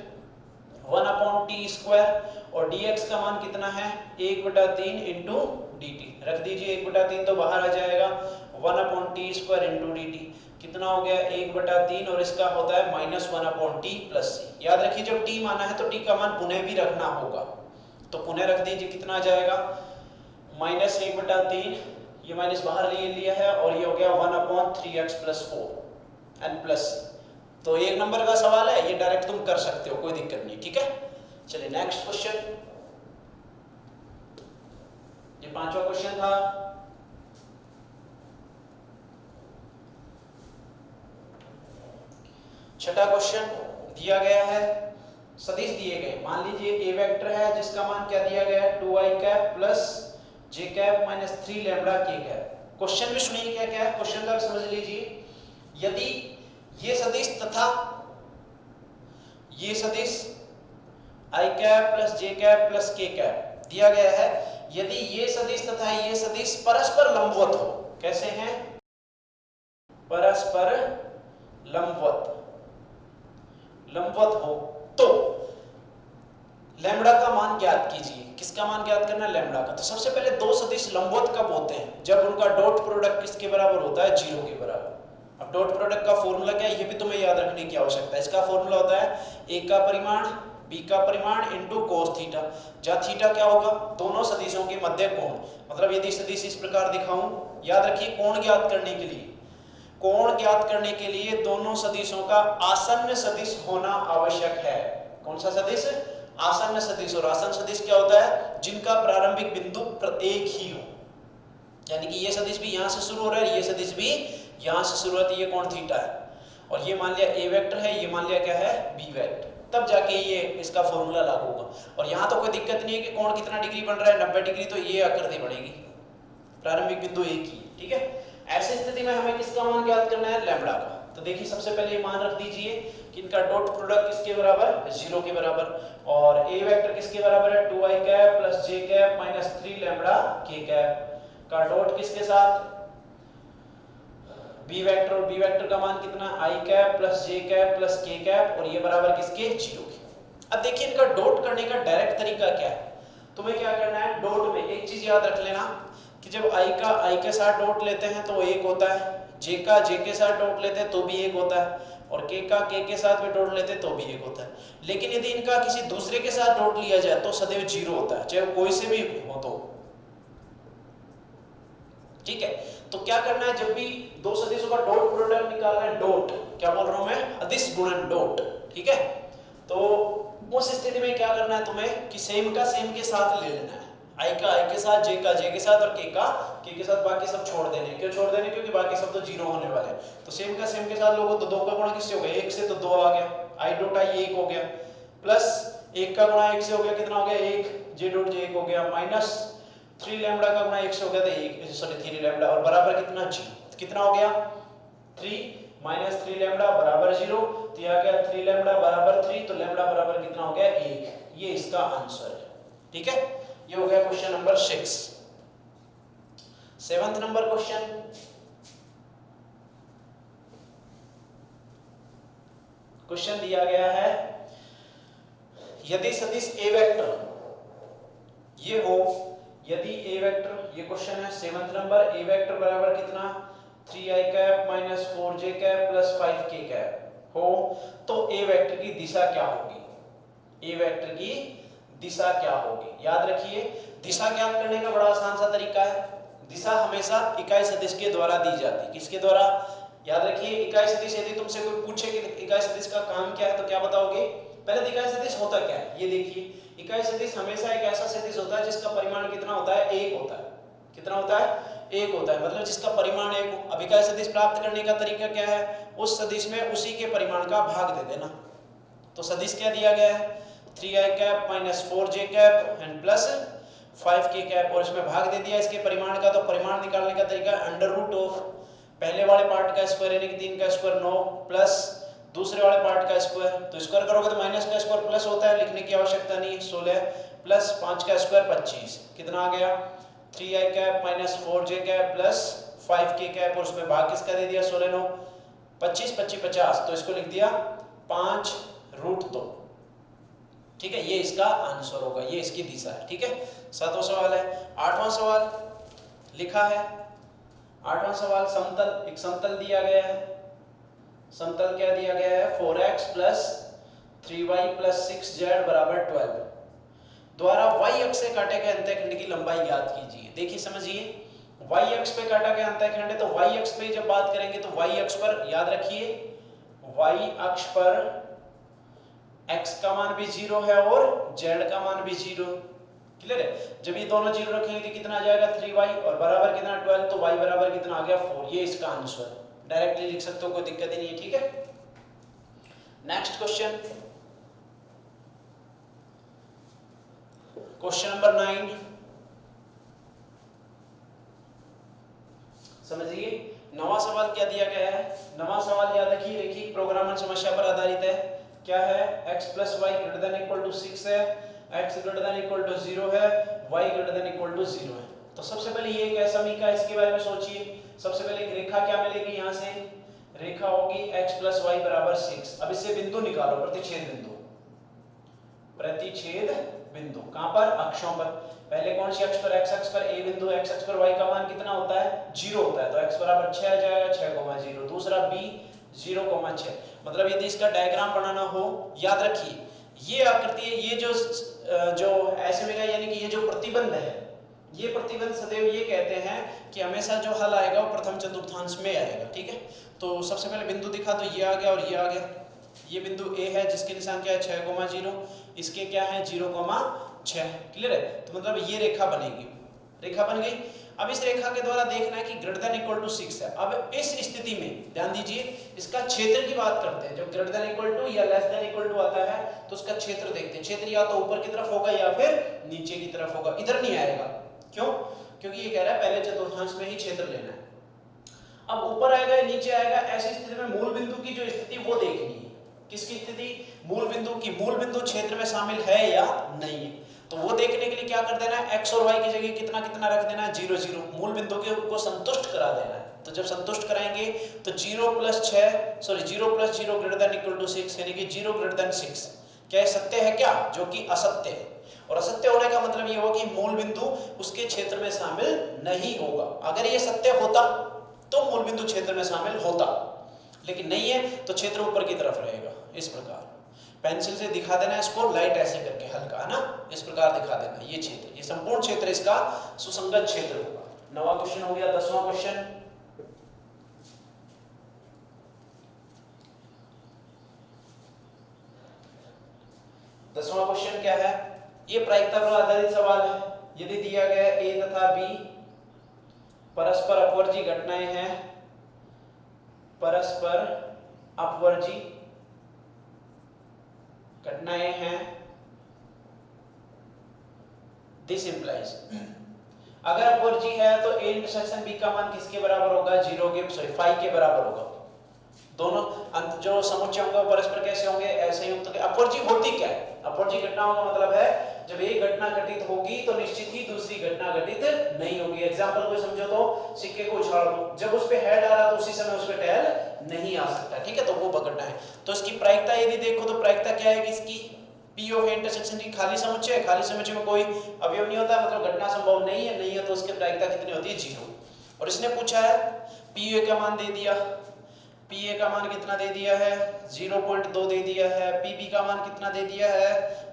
1/t² और dx का मान कितना है 1/3 इंटू dt, रख दीजिए 1/3 तो बाहर आ जाएगा 1/t² इंटू dt कितना हो गया 1/3 और इसका होता है -1/t प्लस c। याद रखिए जब t माना है तो t का मान पुनः भी रखना होगा, तो पुनः रख दीजिए कितना आ जाएगा -1/3, ये माइनस बाहर ले लिया है और ये हो गया 1/3x + 4 n प्लस। तो एक नंबर का सवाल है, ये डायरेक्ट तुम कर सकते हो, कोई दिक्कत नहीं, ठीक है। चलिए नेक्स्ट क्वेश्चन, ये 5वां क्वेश्चन था। छठा क्वेश्चन दिया गया है, सदिश दिए गए, मान लीजिए ए वेक्टर है जिसका मान क्या दिया गया है 2i cap plus j cap minus 3 lambda k cap. Question भी सुनिए क्या क्या है, क्वेश्चन का समझ लीजिए। यदि ये सदिश तथा ये सदिश i cap plus j cap plus k cap दिया गया है, यदि ये सदिश तथा ये सदिश परस्पर लंबवत हो, कैसे हैं, परस्पर लंबवत हो, तो लैम्बडा का मान ज्ञात कीजिए। किसका मान ज्ञात करना है, लैम्बडा का। तो सबसे पहले दो सदिश लंबवत कब होते हैं, जब उनका डॉट प्रोडक्ट किसके बराबर होता है, 0 के बराबर। अब डॉट प्रोडक्ट का फॉर्मूला क्या है, ये भी तुम्हें याद रखने की आवश्यकता है। इसका फॉर्मूला होता है a का परिमाण b का परिमाण इनटू cos थीटा, जहां थीटा क्या होगा, दोनों सदिशों के मध्य कोण। मतलब यदि सदिश इस प्रकार दिखाऊं, याद रखिए कोण ज्ञात करने के लिए, कोण ज्ञात करने के लिए दोनों सदिशों का आसन्न सदिश होना आवश्यक है। कौन सा सदिश, आसन्न सदिश। और आसन्न सदिश क्या होता है, जिनका प्रारंभिक बिंदु एक ही हो, यानी कि ये सदिश भी यहां से शुरू हो रहा है, ये सदिश भी यहां से शुरू होती है, ये कोण थीटा है, और ये मान लिया a वेक्टर है, ये मान लिया क्या है b वेक्टर, तब जाके ये इसका फॉर्मूला लागू होगा। और यहाँ तो कोई दिक्कत नहीं है कि कोण कितना डिग्री बन रहा है, 90 डिग्री, तो ये आकृति बनेगी, प्रारंभिक बिंदु एक ही, ठीक है। ऐसी स्थिति में हमें किसका मान ज्ञात करना है, लैम्बडा का। तो देखिए सबसे पहले ये मान रख दीजिए कि इनका डॉट प्रोडक्ट किसके बराबर, 0 के बराबर, और a वेक्टर किसके बराबर है 2i cap plus j cap minus 3 lambda k cap का डॉट किसके साथ, b वेक्टर, और b वेक्टर का मान कितना i cap plus j cap plus k cap, और ये बराबर किसके 0 के। अब देखिए इनका डॉट करने का डायरेक्ट तरीका क्या है, तुम्हें क्या करना है, डॉट में एक चीज याद रख लेना कि जब i का i के साथ डॉट लेते हैं तो एक होता है, j का j के साथ डॉट लेते हैं तो भी एक होता है, और k का k के साथ भी डॉट लेते हैं तो भी एक होता है। लेकिन यदि इनका किसी दूसरे के साथ डॉट लिया जाए तो सदैव 0 होता है, चाहे कोई से भी हो तो, ठीक है। तो क्या करना है, जब भी दो सदिशों का डॉट प्रोडक्ट निकालना है, डॉट क्या बोल रहा हूं मैं, अदिश गुणन डॉट, ठीक है। तो उस स्थिति में क्या करना है तुम्हें कि सेम का सेम के साथ ले लेना है, i का i के साथ, j का j के साथ, और k का k के साथ, बाकी सब छोड़ देने। क्यों छोड़ देने, क्योंकि बाकी सब तो 0 होने वाले हैं। तो सेम का सेम के साथ लोगों तो 2 का गुणा किससे हो गया, 1 से, तो 2 आ गया, i डॉट i 1 हो गया, प्लस 1 का गुणा 1 से हो गया, कितना हो गया 1, j डॉट j 1 हो गया, माइनस 3 लैम्बडा का गुणा 1 से हो गया था 1, सॉरी 3 लैम्बडा, और बराबर कितना 0, कितना हो गया 3 माइनस 3 लैम्बडा बराबर 0, तो यह आ गया 3 लैम्बडा बराबर 3, तो लैम्बडा बराबर कितना हो गया 1, ये इसका आंसर है, ठीक है। ये हो गया question number 6। 7th number question, question दिया गया है, यदि सदिश a वेक्टर ये हो, यदि a वेक्टर, ये क्वेश्चन है 7th नंबर, a वेक्टर बराबर कितना 3i cap minus 4j cap plus 5k cap हो, तो a वेक्टर की दिशा क्या होगी, a वेक्टर की दिशा क्या होगी। याद रखिए दिशा ज्ञात करने का बड़ा आसान सा तरीका है, दिशा हमेशा इकाई सदिश के द्वारा दी जाती है, किसके द्वारा, याद रखिए इकाई सदिश, यदि तुमसे कोई पूछे कि इकाई सदिश का काम क्या है तो क्या बताओगे, पहले इकाई सदिश होता क्या है ये देखिए। इकाई सदिश हमेशा एक ऐसा सदिश होता है जिसका परिमाण कितना होता है, 1 होता है, कितना होता है 1 होता है, मतलब जिसका परिमाण 1 हो। अब इकाई सदिश प्राप्त करने का तरीका क्या है, उस सदिश में उसी के परिमाण का भाग दे देना। तो सदिश क्या दिया गया है 3i cap minus 4j cap and plus 5k cap, और इसमें भाग दे दिया इसके परिमाण का। तो परिमाण निकालने का तरीका अंडर रूट ऑफ पहले वाले पार्ट का स्क्वायर यानी कि 3 का स्क्वायर 9 प्लस दूसरे वाले पार्ट का स्क्वायर, तो स्क्वायर करोगे तो माइनस का स्क्वायर प्लस होता है, लिखने की आवश्यकता नहीं, 16 प्लस 5 का स्क्वायर 25, कितना आ गया 3i cap minus 4j cap plus 5k cap और उसमें भाग किसका दे दिया 16 9 25 25 50, तो इसको लिख दिया 5√2। ठीक है, ये इसका आंसर होगा, ये इसकी दिशा है। ठीक है, 7वां सवाल है। 8वां सवाल लिखा है, 8वां सवाल समतल, एक समतल दिया गया है। समतल क्या दिया गया है 4x + 3y + 6z = 12 द्वारा y अक्ष से काटे गए अंतःखंड की लंबाई ज्ञात कीजिए। देखिए समझिए, y अक्ष पे काटा गया अंतःखंड है, तो y अक्ष पे जब बात करेंगे तो y अक्ष पर याद रखिए, y अक्ष पर x का मान भी 0 है और z का मान भी 0। क्लियर है, जब ये दोनों 0 रखेंगे तो कितना आ जाएगा 3y और बराबर कितना 12, तो y बराबर कितना आ गया 4। ये इसका आंसर डायरेक्टली लिख सकते हो, कोई दिक्कत ही नहीं है। ठीक है, नेक्स्ट क्वेश्चन, क्वेश्चन नंबर 9। समझिए 9वां सवाल क्या दिया गया है। 9वां सवाल याद रखिए, रेखीय प्रोग्रामन समस्या पर आधारित है। क्या है, x + y > 6 है, x > 0 है, y > 0 है। तो सबसे पहले ये एक समीकरण, इसके बारे में सोचिए। सबसे पहले एक रेखा क्या मिलेगी, यहाँ से रेखा होगी x + y = 6। अब इससे बिंदु निकालो, प्रतिच्छेद बिंदु, प्रतिच्छेद बिंदु कहां पर, अक्षों पर। पहले कौन सी अक्ष पर, x अक्ष पर a बिंदु, x अक्ष पर y का मान कितना होता है 0 होता है, तो x = 6 आ जाएगा, 6,0। दूसरा b 0,6। मतलब यदि इसका डायग्राम बनाना हो, याद रखिए ये आकृति है, ये जो ऐसे में, यानी कि ये जो प्रतिबंध है, ये प्रतिबंध सदैव ये कहते हैं कि हमेशा जो हल आएगा वो प्रथम चतुर्थांश में आएगा। ठीक है, तो सबसे पहले बिंदु दिखा, तो ये आ गया और ये आ गया। ये बिंदु A है जिसके निशान क्या है 6,0, इसके क्या है 0,6। क्लियर है, तो मतलब ये रेखा बनेगी, रेखा बन गई। अब इस रेखा के द्वारा देखना है कि > 6 है। अब इस स्थिति में ध्यान दीजिए, इसका क्षेत्र की बात करते हैं। जब > या <= आता है तो उसका क्षेत्र देखते हैं। क्षेत्र या तो ऊपर की तरफ होगा या फिर नीचे की तरफ होगा, इधर नहीं आएगा। क्यों, क्योंकि ये कह रहा है पहले चतुर्थांश में ही क्षेत्र लेना है। अब ऊपर आएगा या नीचे आएगा, ऐसी स्थिति में मूल बिंदु की जो स्थिति वो देखनी है। किसकी स्थिति, मूल बिंदु की। मूल बिंदु क्षेत्र में शामिल है या नहीं है, तो वो देखने के लिए क्या कर देना है, x और y की जगह कितना कितना रख देना है 0 0। मूल बिंदु को संतुष्ट करा देना है। तो जब संतुष्ट कराएंगे तो 0 + 0 > 6 यानी कि 0 < 6। क्या ये सत्य है क्या, जो कि असत्य है। और असत्य होने का मतलब ये होगा कि मूल बिंदु उसके क्षेत्र में शामिल नहीं होगा। अगर ये सत्य होता तो मूल बिंदु क्षेत्र में शामिल होता, लेकिन नहीं है तो क्षेत्र ऊपर की तरफ रहेगा। इस प्रकार पेंसिल से दिखा देना इसको, लाइट ऐसे करके हल्का, है ना, इस प्रकार दिखा देना। ये क्षेत्र, ये संपूर्ण क्षेत्र इसका सुसंगत क्षेत्र होगा। 9वां क्वेश्चन हो गया। 10वां क्वेश्चन, क्या है, ये प्रायिकता पर आधारित सवाल है। यदि दिया गया A तथा B परस्पर अपवर्जी घटनाएं हैं, परस्पर अपवर्जी घटनाएं हैं, दिस इंप्लाइज, अगर अपवर्जी है तो A इंटरसेक्शन B का मान किसके बराबर होगा, 5 के बराबर होगा। दोनों अंत जो समुच्चय होंगे वो परस्पर कैसे होंगे, ऐसे युक्त होंगे। अपवर्जी होती क्या है, अपवर्जी घटनाओं का मतलब है जब एक घटना घटित होगी तो निश्चित ही दूसरी घटना घटित नहीं होगी। एग्जांपल को समझो तो सिक्के को उछाल दो, जब उस पे हेड आ रहा तो उसी समय उस पे टेल नहीं आ सकता। ठीक है, तो वो घटना है। तो इसकी प्रायिकता यदि देखो तो प्रायिकता क्या है इसकी, P ऑफ A इंटरसेक्शन की खाली समुच्चय है, खाली समुच्चय में कोई अवयव नहीं होता, मतलब घटना संभव नहीं है, नहीं है तो उसकी प्रायिकता कितनी होती है 0। और इसने पूछा है PA का मान दे दिया, PA का मान कितना दे दिया है 0.2 दे दिया है, PB का मान कितना दे दिया है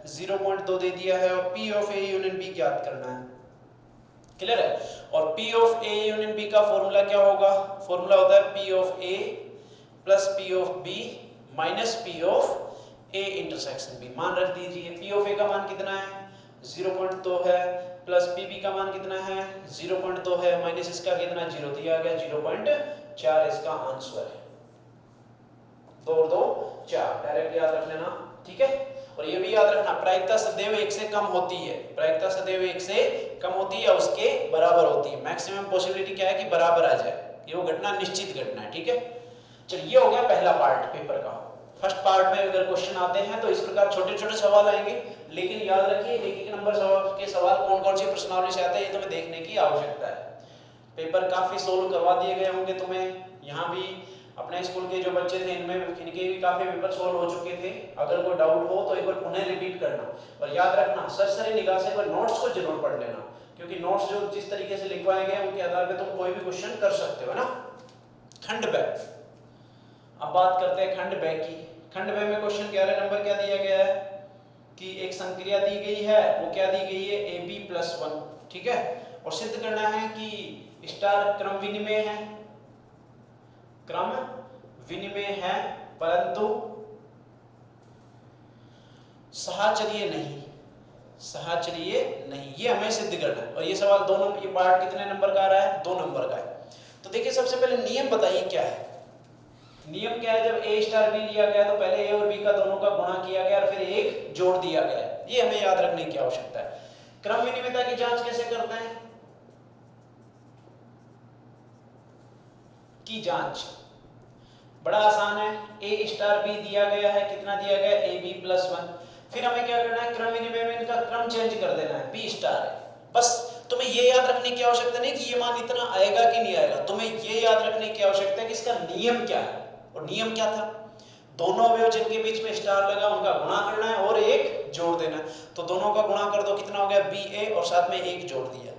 0.2 दे दिया है, और P of A union B ज्ञात करना है। क्लियर है, और P of A union B का फॉर्मूला क्या होगा, फॉर्मूला होता है P of A plus P of B minus P of A intersection B। मान रख दीजिए, P ऑफ A का मान कितना है 0.2 है, प्लस PB का मान कितना है 0.2 है, माइनस इसका कितना 0 दिया गया 0.4 इसका आंसर है। 2 और 2 4, डायरेक्ट याद रख लेना। ठीक है, और ये भी याद रखना प्रायिकता सदैव 1 से कम होती है, प्रायिकता सदैव 1 से कम होती है या उसके बराबर होती है। मैक्सिमम पॉसिबिलिटी क्या है कि बराबर आ जाए, ये वो घटना निश्चित घटना है। ठीक है, चलिए ये हो गया पहला पार्ट पेपर का। फर्स्ट पार्ट में अगर क्वेश्चन आते हैं तो इस प्रकार छोटे छोटे सवाल आएंगे, लेकिन याद रखिए एक एक नंबर के सवाल कौन कौन सी प्रश्नावली से आते हैं ये तुम्हें देखने की आवश्यकता है। पेपर काफी सोल्व करवा दिए गए होंगे तुम्हें। यहाँ भी अपने स्कूल के जो बच्चे थे इनमें इनके भी काफी पेपर सोल्व हो चुके थे। अगर कोई डाउट हो तो एक बार पुनः रिपीट करना और याद रखना सरसरी निगाह से एक बार नोट्स को जरूर पढ़ लेना, क्योंकि नोट्स जो जिस तरीके से लिखवाए गए उनके आधार पे तुम कोई भी क्वेश्चन कर सकते हो ना। खंड ब, अब बात करते हैं खंड ब की। खंड ब में क्वेश्चन 11 नंबर क्या दिया गया है कि एक संक्रिया दी गई है, वो क्या दी गई है AB+1, ठीक है, और सिद्ध करना है कि स्टार क्रम विनिमय है, क्रम विनिमय है परंतु सहाचरीय नहीं, सहाचरीय नहीं, ये हमें सिद्ध करना है। और ये सवाल दोनों, ये पार्ट कितने नंबर का आ रहा है, 2 नंबर का है। तो देखिए सबसे पहले नियम बताइए क्या है। नियम क्या है, जब A स्टार B लिया गया तो पहले A और B का दोनों का गुणा किया गया और फिर एक जोड़ दिया गया, ये हमें याद रखने की आवश्यकता है। क्रम विनिमयता की जांच कैसे करते हैं, की जांच बड़ा आसान है। A स्टार B दिया गया है, कितना दिया गया है AB+1, फिर हमें क्या करना है, क्रम विनिमय में इनका क्रम चेंज कर देना है, B स्टार है। बस तुम्हें ये याद रखने की आवश्यकता नहीं कि ये मान इतना आएगा कि नहीं आएगा, तुम्हें ये याद रखने की आवश्यकता है कि इसका नियम क्या है। और नियम क्या था, दोनों अवयव जिनके बीच में स्टार लगा उनका गुणा करना है और एक जोड़ देना है। तो दोनों का गुणा कर दो, कितना हो गया BA और साथ में एक जोड़ दिया।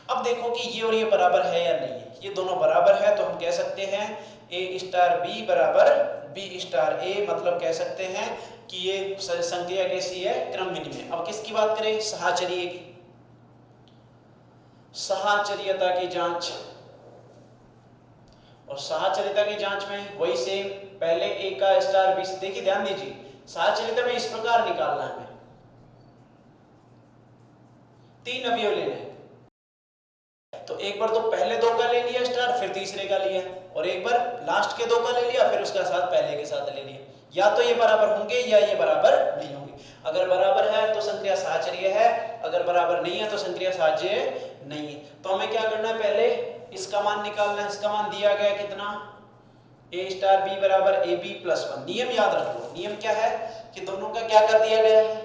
अब देखो कि ये और ये बराबर है या नहीं है, ये दोनों बराबर है तो हम कह सकते हैं A स्टार B बराबर B स्टार A, मतलब कह सकते हैं कि ये संक्रिया कैसी है, क्रम विनिमय। अब किसकी बात करें, सहाचरीय की। सहाचरीयता की जांच, और सहाचरीयता की जांच में वही सेम, पहले A का स्टार B, देखिए ध्यान दीजिए, सहाचरीयता में इस प्रकार निकालना है हमें, 3 अवयव लेने हैं, तो एक बार तो पहले 2 का ले लिया स्टार, फिर तीसरे का लिया, और एक बार लास्ट के 2 का ले लिया, फिर उसका साथ पहले के साथ ले लिया। या तो ये बराबर होंगे या ये बराबर नहीं होंगे। अगर बराबर है तो संक्रिया सहाचरीय है, अगर बराबर नहीं है तो संक्रिया सहाचरीय नहीं है। तो हमें क्या करना है, पहले इसका मान निकालना है। इसका मान दिया गया कितना, A स्टार B बराबर AB+1। नियम याद रखो, नियम क्या है कि दोनों का क्या कर दिया गया है,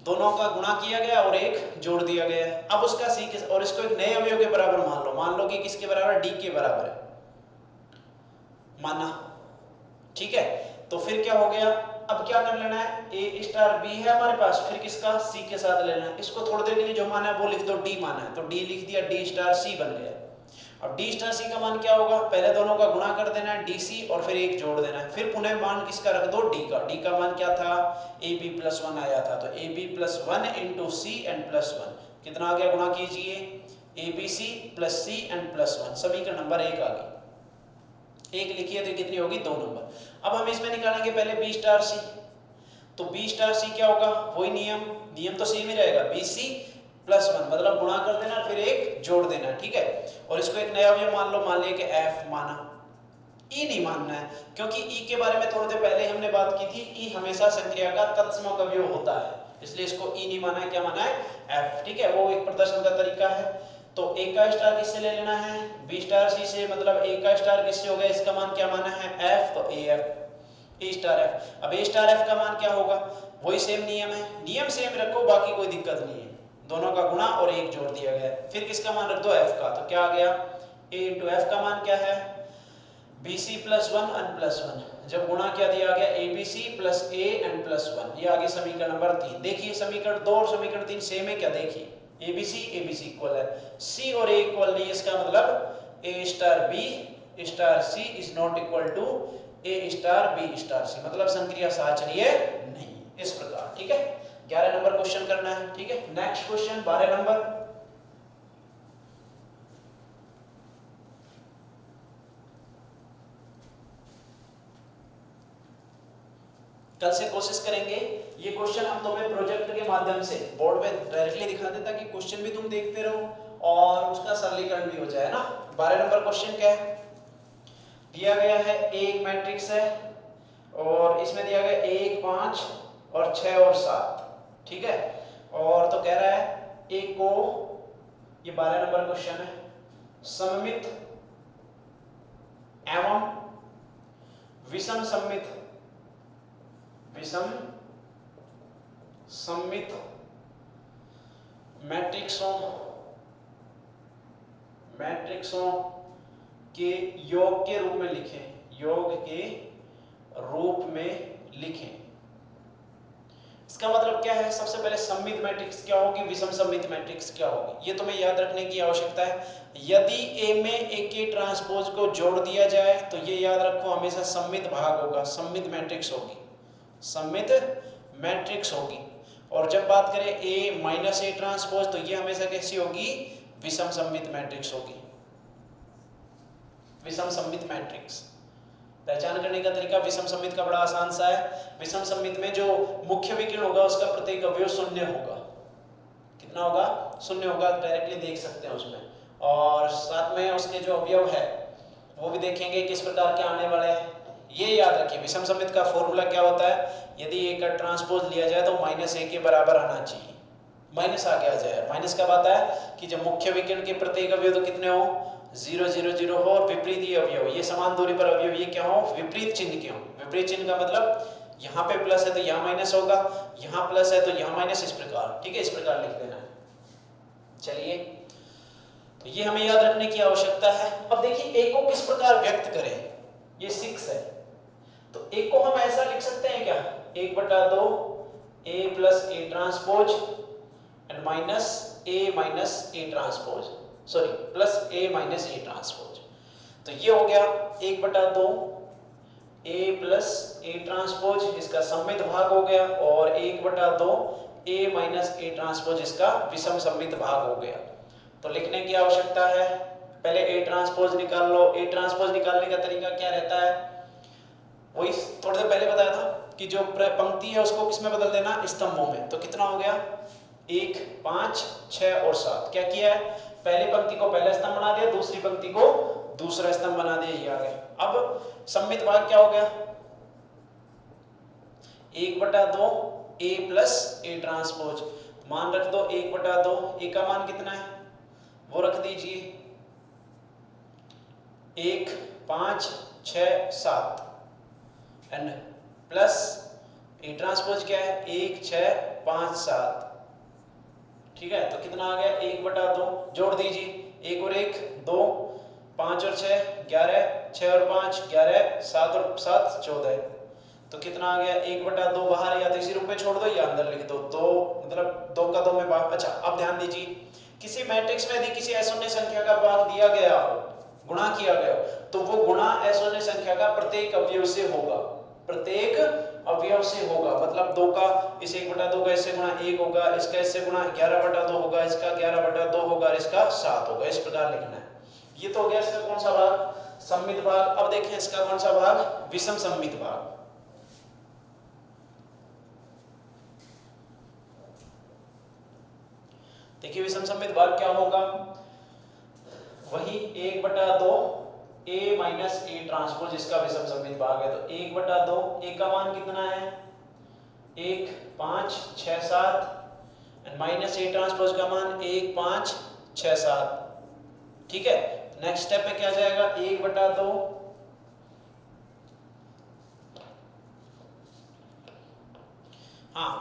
दोनों का गुणा किया गया और एक जोड़ दिया गया है। अब उसका C किस, और इसको एक नए अवयव के बराबर मान लो कि किसके बराबर, D के बराबर है, माना, ठीक है। तो फिर क्या हो गया, अब क्या कर लेना है, A स्टार B है हमारे पास, फिर किसका, C के साथ लेना है। इसको थोड़ी देर के लिए जो माना है वो लिख दो, D माना है तो D लिख दिया, D स्टार C बन गया। अब D स्टार C का मान क्या होगा, पहले दोनों का गुणा कर देना है DC और फिर एक जोड़ देना है, फिर पुनः मान किसका रख दो, D का। D का मान क्या था, AB+1 आया था, तो AB+1 इंटू CN+1 कितना आ गया, गुणा कीजिए, ABC प्लस CN+1, समीकरण नंबर 1 आ गई। एक लिखिए तो कितनी होगी, 2 नंबर। अब हम इसमें निकालेंगे पहले B स्टार C, तो B स्टार C क्या होगा, वही नियम तो सेम ही रहेगा, BC+1 मतलब गुणा कर देना फिर एक जोड़ देना, ठीक है। और इसको एक नया अवयव मान लो, मान लिया कि F माना, E नहीं मानना है, क्योंकि E के बारे में थोड़ी देर पहले हमने बात की थी, E हमेशा संक्रिया का तत्समक अवयव होता है, इसलिए इसको E नहीं माना है, क्या माना है, F, ठीक है। वो एक प्रदर्शन का तरीका है। तो A का स्टार किससे ले लेना है, B स्टार C से, मतलब A का स्टार किससे हो गया, इसका मान क्या माना है, F, तो AF, A स्टार F। अब A स्टार F का मान क्या होगा, वही सेम नियम है, नियम सेम रखो, बाकी कोई दिक्कत नहीं है, दोनों का गुणा और एक जोड़ दिया गया है। फिर किसका मान रख दो, F का, तो क्या आ गया, A इंटू F का मान क्या है, BC+1 N+1, जब गुणा क्या दिया गया, ABC प्लस AN+1, ये आगे समीकरण नंबर 3। देखिए समीकरण 2 और समीकरण 3 सेम है क्या, देखिए ABC इक्वल है, C और A इक्वल नहीं, इसका मतलब A star B star C is not equal to A star B star C, मतलब संक्रिया सहाचरीय नहीं, इस प्रकार, ठीक है। 11 नंबर क्वेश्चन करना है, ठीक है। नेक्स्ट क्वेश्चन 12 नंबर, कल से कोशिश करेंगे ये क्वेश्चन हम तुम्हें प्रोजेक्ट के माध्यम से बोर्ड पे डायरेक्टली दिखा दें, ताकि क्वेश्चन भी तुम देखते रहो और उसका सरलीकरण भी हो जाए ना। 12 नंबर क्वेश्चन क्या है, दिया गया है एक मैट्रिक्स है और इसमें दिया गया 1 5 और 6 और 7, ठीक है। और तो कह रहा है एक को, ये 12 नंबर क्वेश्चन है, सममित एवं विषम सममित मैट्रिक्सों मैट्रिक्सों के योग के रूप में लिखें, योग के रूप में लिखें। इसका मतलब क्या है? सबसे पहले सममित मैट्रिक्स क्या होगी, विषम सममित मैट्रिक्स क्या होगी, ये तुम्हें याद रखने की आवश्यकता है। यदि ए में ए के ट्रांसपोज को जोड़ दिया जाए तो ये याद रखो हमेशा सममित भाग होगा, सममित मैट्रिक्स होगी, सममित मैट्रिक्स होगी। और जब बात करें ए माइनस ए ट्रांसपोज तो ये हमेशा कैसी होगी, विषम सममित मैट्रिक्स होगी, विषम सममित मैट्रिक्स। पहचान करने का तरीका विषम सममित का बड़ा आसान सा है। विषम सममित में जो मुख्य विकर्ण होगा उसका प्रत्येक अवयव शून्य होगा। कितना होगा? शून्य होगा, डायरेक्टली देख सकते हैं उसमें। और साथ में उसके जो अवयव है वो भी देखेंगे किस प्रकार के आने वाले हैं। ये याद रखिए विषम सममित का फॉर्मूला क्या होता है, यदि ए का ट्रांसपोज लिया जाए तो माइनस ए के बराबर आना चाहिए, माइनस आगे आ जाए। माइनस कब आता है कि जब मुख्य विकर्ण के प्रत्येक अवयव तो कितने हो, 0 0 0 हो, और विपरीत ये अवयव, ये समान दूरी पर अवयव ये क्या हो, विपरीत चिन्ह के हो। विपरीत चिन्ह का मतलब यहाँ पे प्लस है तो यहाँ माइनस होगा, यहाँ प्लस है तो यहाँ माइनस, इस प्रकार। ठीक है, इस प्रकार लिख देना। चलिए, तो ये हमें याद रखने की आवश्यकता है। अब देखिए ए को किस प्रकार व्यक्त करें, ये 6 है तो ए को हम ऐसा लिख सकते हैं क्या, 1/2 a plus A transpose and minus A minus A transpose, sorry plus A minus A transpose. तो ये हो गया 1/2 a प्लस ए ट्रांसपोज, इसका सममित भाग हो गया, और 1/2 a माइनस ए ट्रांसपोज इसका विषम सममित भाग हो गया। तो लिखने की आवश्यकता है, पहले ए ट्रांसपोज निकाल लो। ए ट्रांसपोज निकालने का तरीका क्या रहता है, वही थोड़ी देर पहले बताया था कि जो पंक्ति है उसको किस में बदल देना, स्तंभों में। तो कितना हो गया, 1 5 6 और 7। क्या किया है, पहली पंक्ति को पहला स्तंभ बना दिया, दूसरी पंक्ति को दूसरा स्तंभ बना दिया, ये आ गया। अब सममित भाग क्या हो गया, 1/2 a प्लस ए ट्रांसपोज, मान रख दो 1/2, ए का मान कितना है वो रख दीजिए, 1 5 6 7 एंड प्लस ए ट्रांसपोज क्या है, 1 6 5 7। ठीक है, तो कितना आ गया, 1/2, जोड़ दीजिए, 1 और 1 2, 5 और 6 11, 6 और 5 11, 7 और 7 14। तो कितना आ गया, 1/2 बाहर, या तो इसी रूप में छोड़ दो या अंदर लिख दो, 2 मतलब 2 का 2 में भाग। अच्छा, अब ध्यान दीजिए, किसी मैट्रिक्स में यदि किसी अशून्य संख्या का भाग दिया गया हो, गुणा किया गया हो, तो वो गुणा अशून्य संख्या का प्रत्येक अवयव से होगा, प्रत्येक अवयव से होगा। मतलब 2 का इस 1/2 का इससे गुणा 1 होगा, इसका इससे गुणा 11/2 होगा, इसका 11/2 होगा, इसका 7 होगा, इस प्रकार लिखना है। ये तो हो गया इसका कौन सा भाग, सममित भाग। अब देखें इसका कौन सा भाग, विषम सममित भाग। देखिए विषम सममित भाग क्या होगा, वही 1/2 a माइनस ए ट्रांसपोज, इसका विषम सममित भाग है। तो 1/2, a का मान कितना है, 1 5 6 7 एंड माइनस ए ट्रांसपोज का मान 1 5 6 7। ठीक है, नेक्स्ट स्टेप में क्या जाएगा, 1/2, हाँ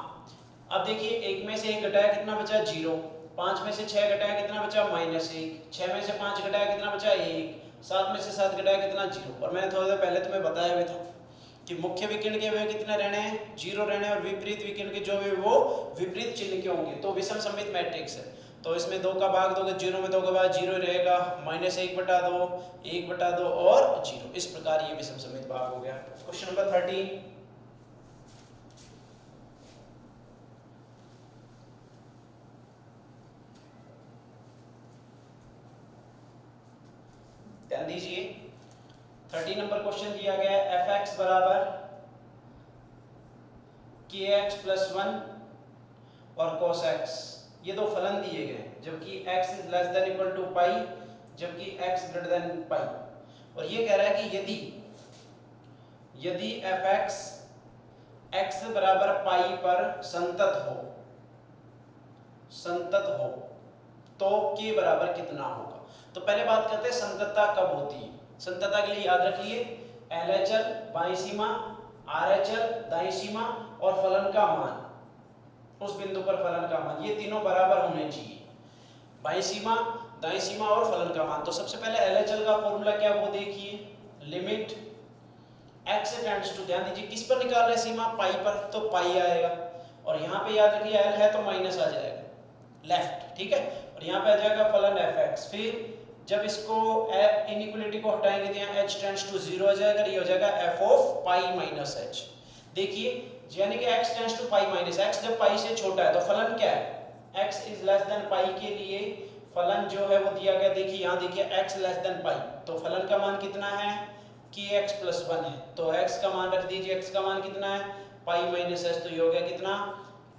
अब देखिए 1 में से 1 घटाया कितना बचा, 0, 5 में से 6 घटाया कितना बचा, -1, 6 में से 5 घटाया कितना बचा, 1, 7 में से 7 घटाया कितना, 0। और मैंने थोड़ा देर पहले तुम्हें बताया भी था कि मुख्य विकर्ण के अवयव कितने रहने हैं, 0 रहने, और विपरीत विकर्ण के जो अवयव वो विपरीत चिन्ह के होंगे। तो विषम सममित मैट्रिक्स है, तो इसमें 2 का भाग दोगे, 0 में 2 का भाग 0 रहेगा, -1/2 1/2 और 0। इस प्रकार ये विषम सममित भाग हो गया। क्वेश्चन नंबर 13, ध्यान दीजिए। 13 नंबर क्वेश्चन दिया गया है, fx बराबर kx + 1 और cos x, ये दो फलन दिए गए, जबकि x ≤ पाई, जबकि x > पाई। और ये कह रहा है कि यदि fx x बराबर पाई पर संतत हो तो k बराबर कितना होगा। तो पहले बात करते हैं संततता कब होती है। संततता के लिए याद रखिए, LHL बाईं सीमा, RHL दाईं सीमा और फलन का मान, उस बिंदु पर फलन का मान, ये तीनों बराबर होने चाहिए। बाईं सीमा दाईं सीमा और फलन का मान। तो सबसे पहले LHL का फॉर्मूला क्या वो देखिए, लिमिट x टेंड्स टू, ध्यान दीजिए किस पर निकाल रहे हैं सीमा, पाई पर, तो पाई आएगा और यहाँ पे याद रखिए l है तो माइनस आ जाएगा लेफ्ट, ठीक है, और यहाँ पे आ जाएगा फलन fx। फिर जब इसको इनइक्वालिटी को हटाएंगे तो यहाँ h टेंड्स टू 0 आ जाएगा, ये हो जाएगा f of pi minus h। देखिए यानी कि x tends to pi minus x जब पाई से छोटा है तो फलन क्या है, x is less than pi के लिए फलन जो है वो दिया गया, देखिए यहाँ देखिए x लेस देन पाई, तो फलन का मान कितना है, kx प्लस 1 है, तो x का मान रख दीजिए, x का मान कितना है पाई माइनस h, तो ये हो गया कितना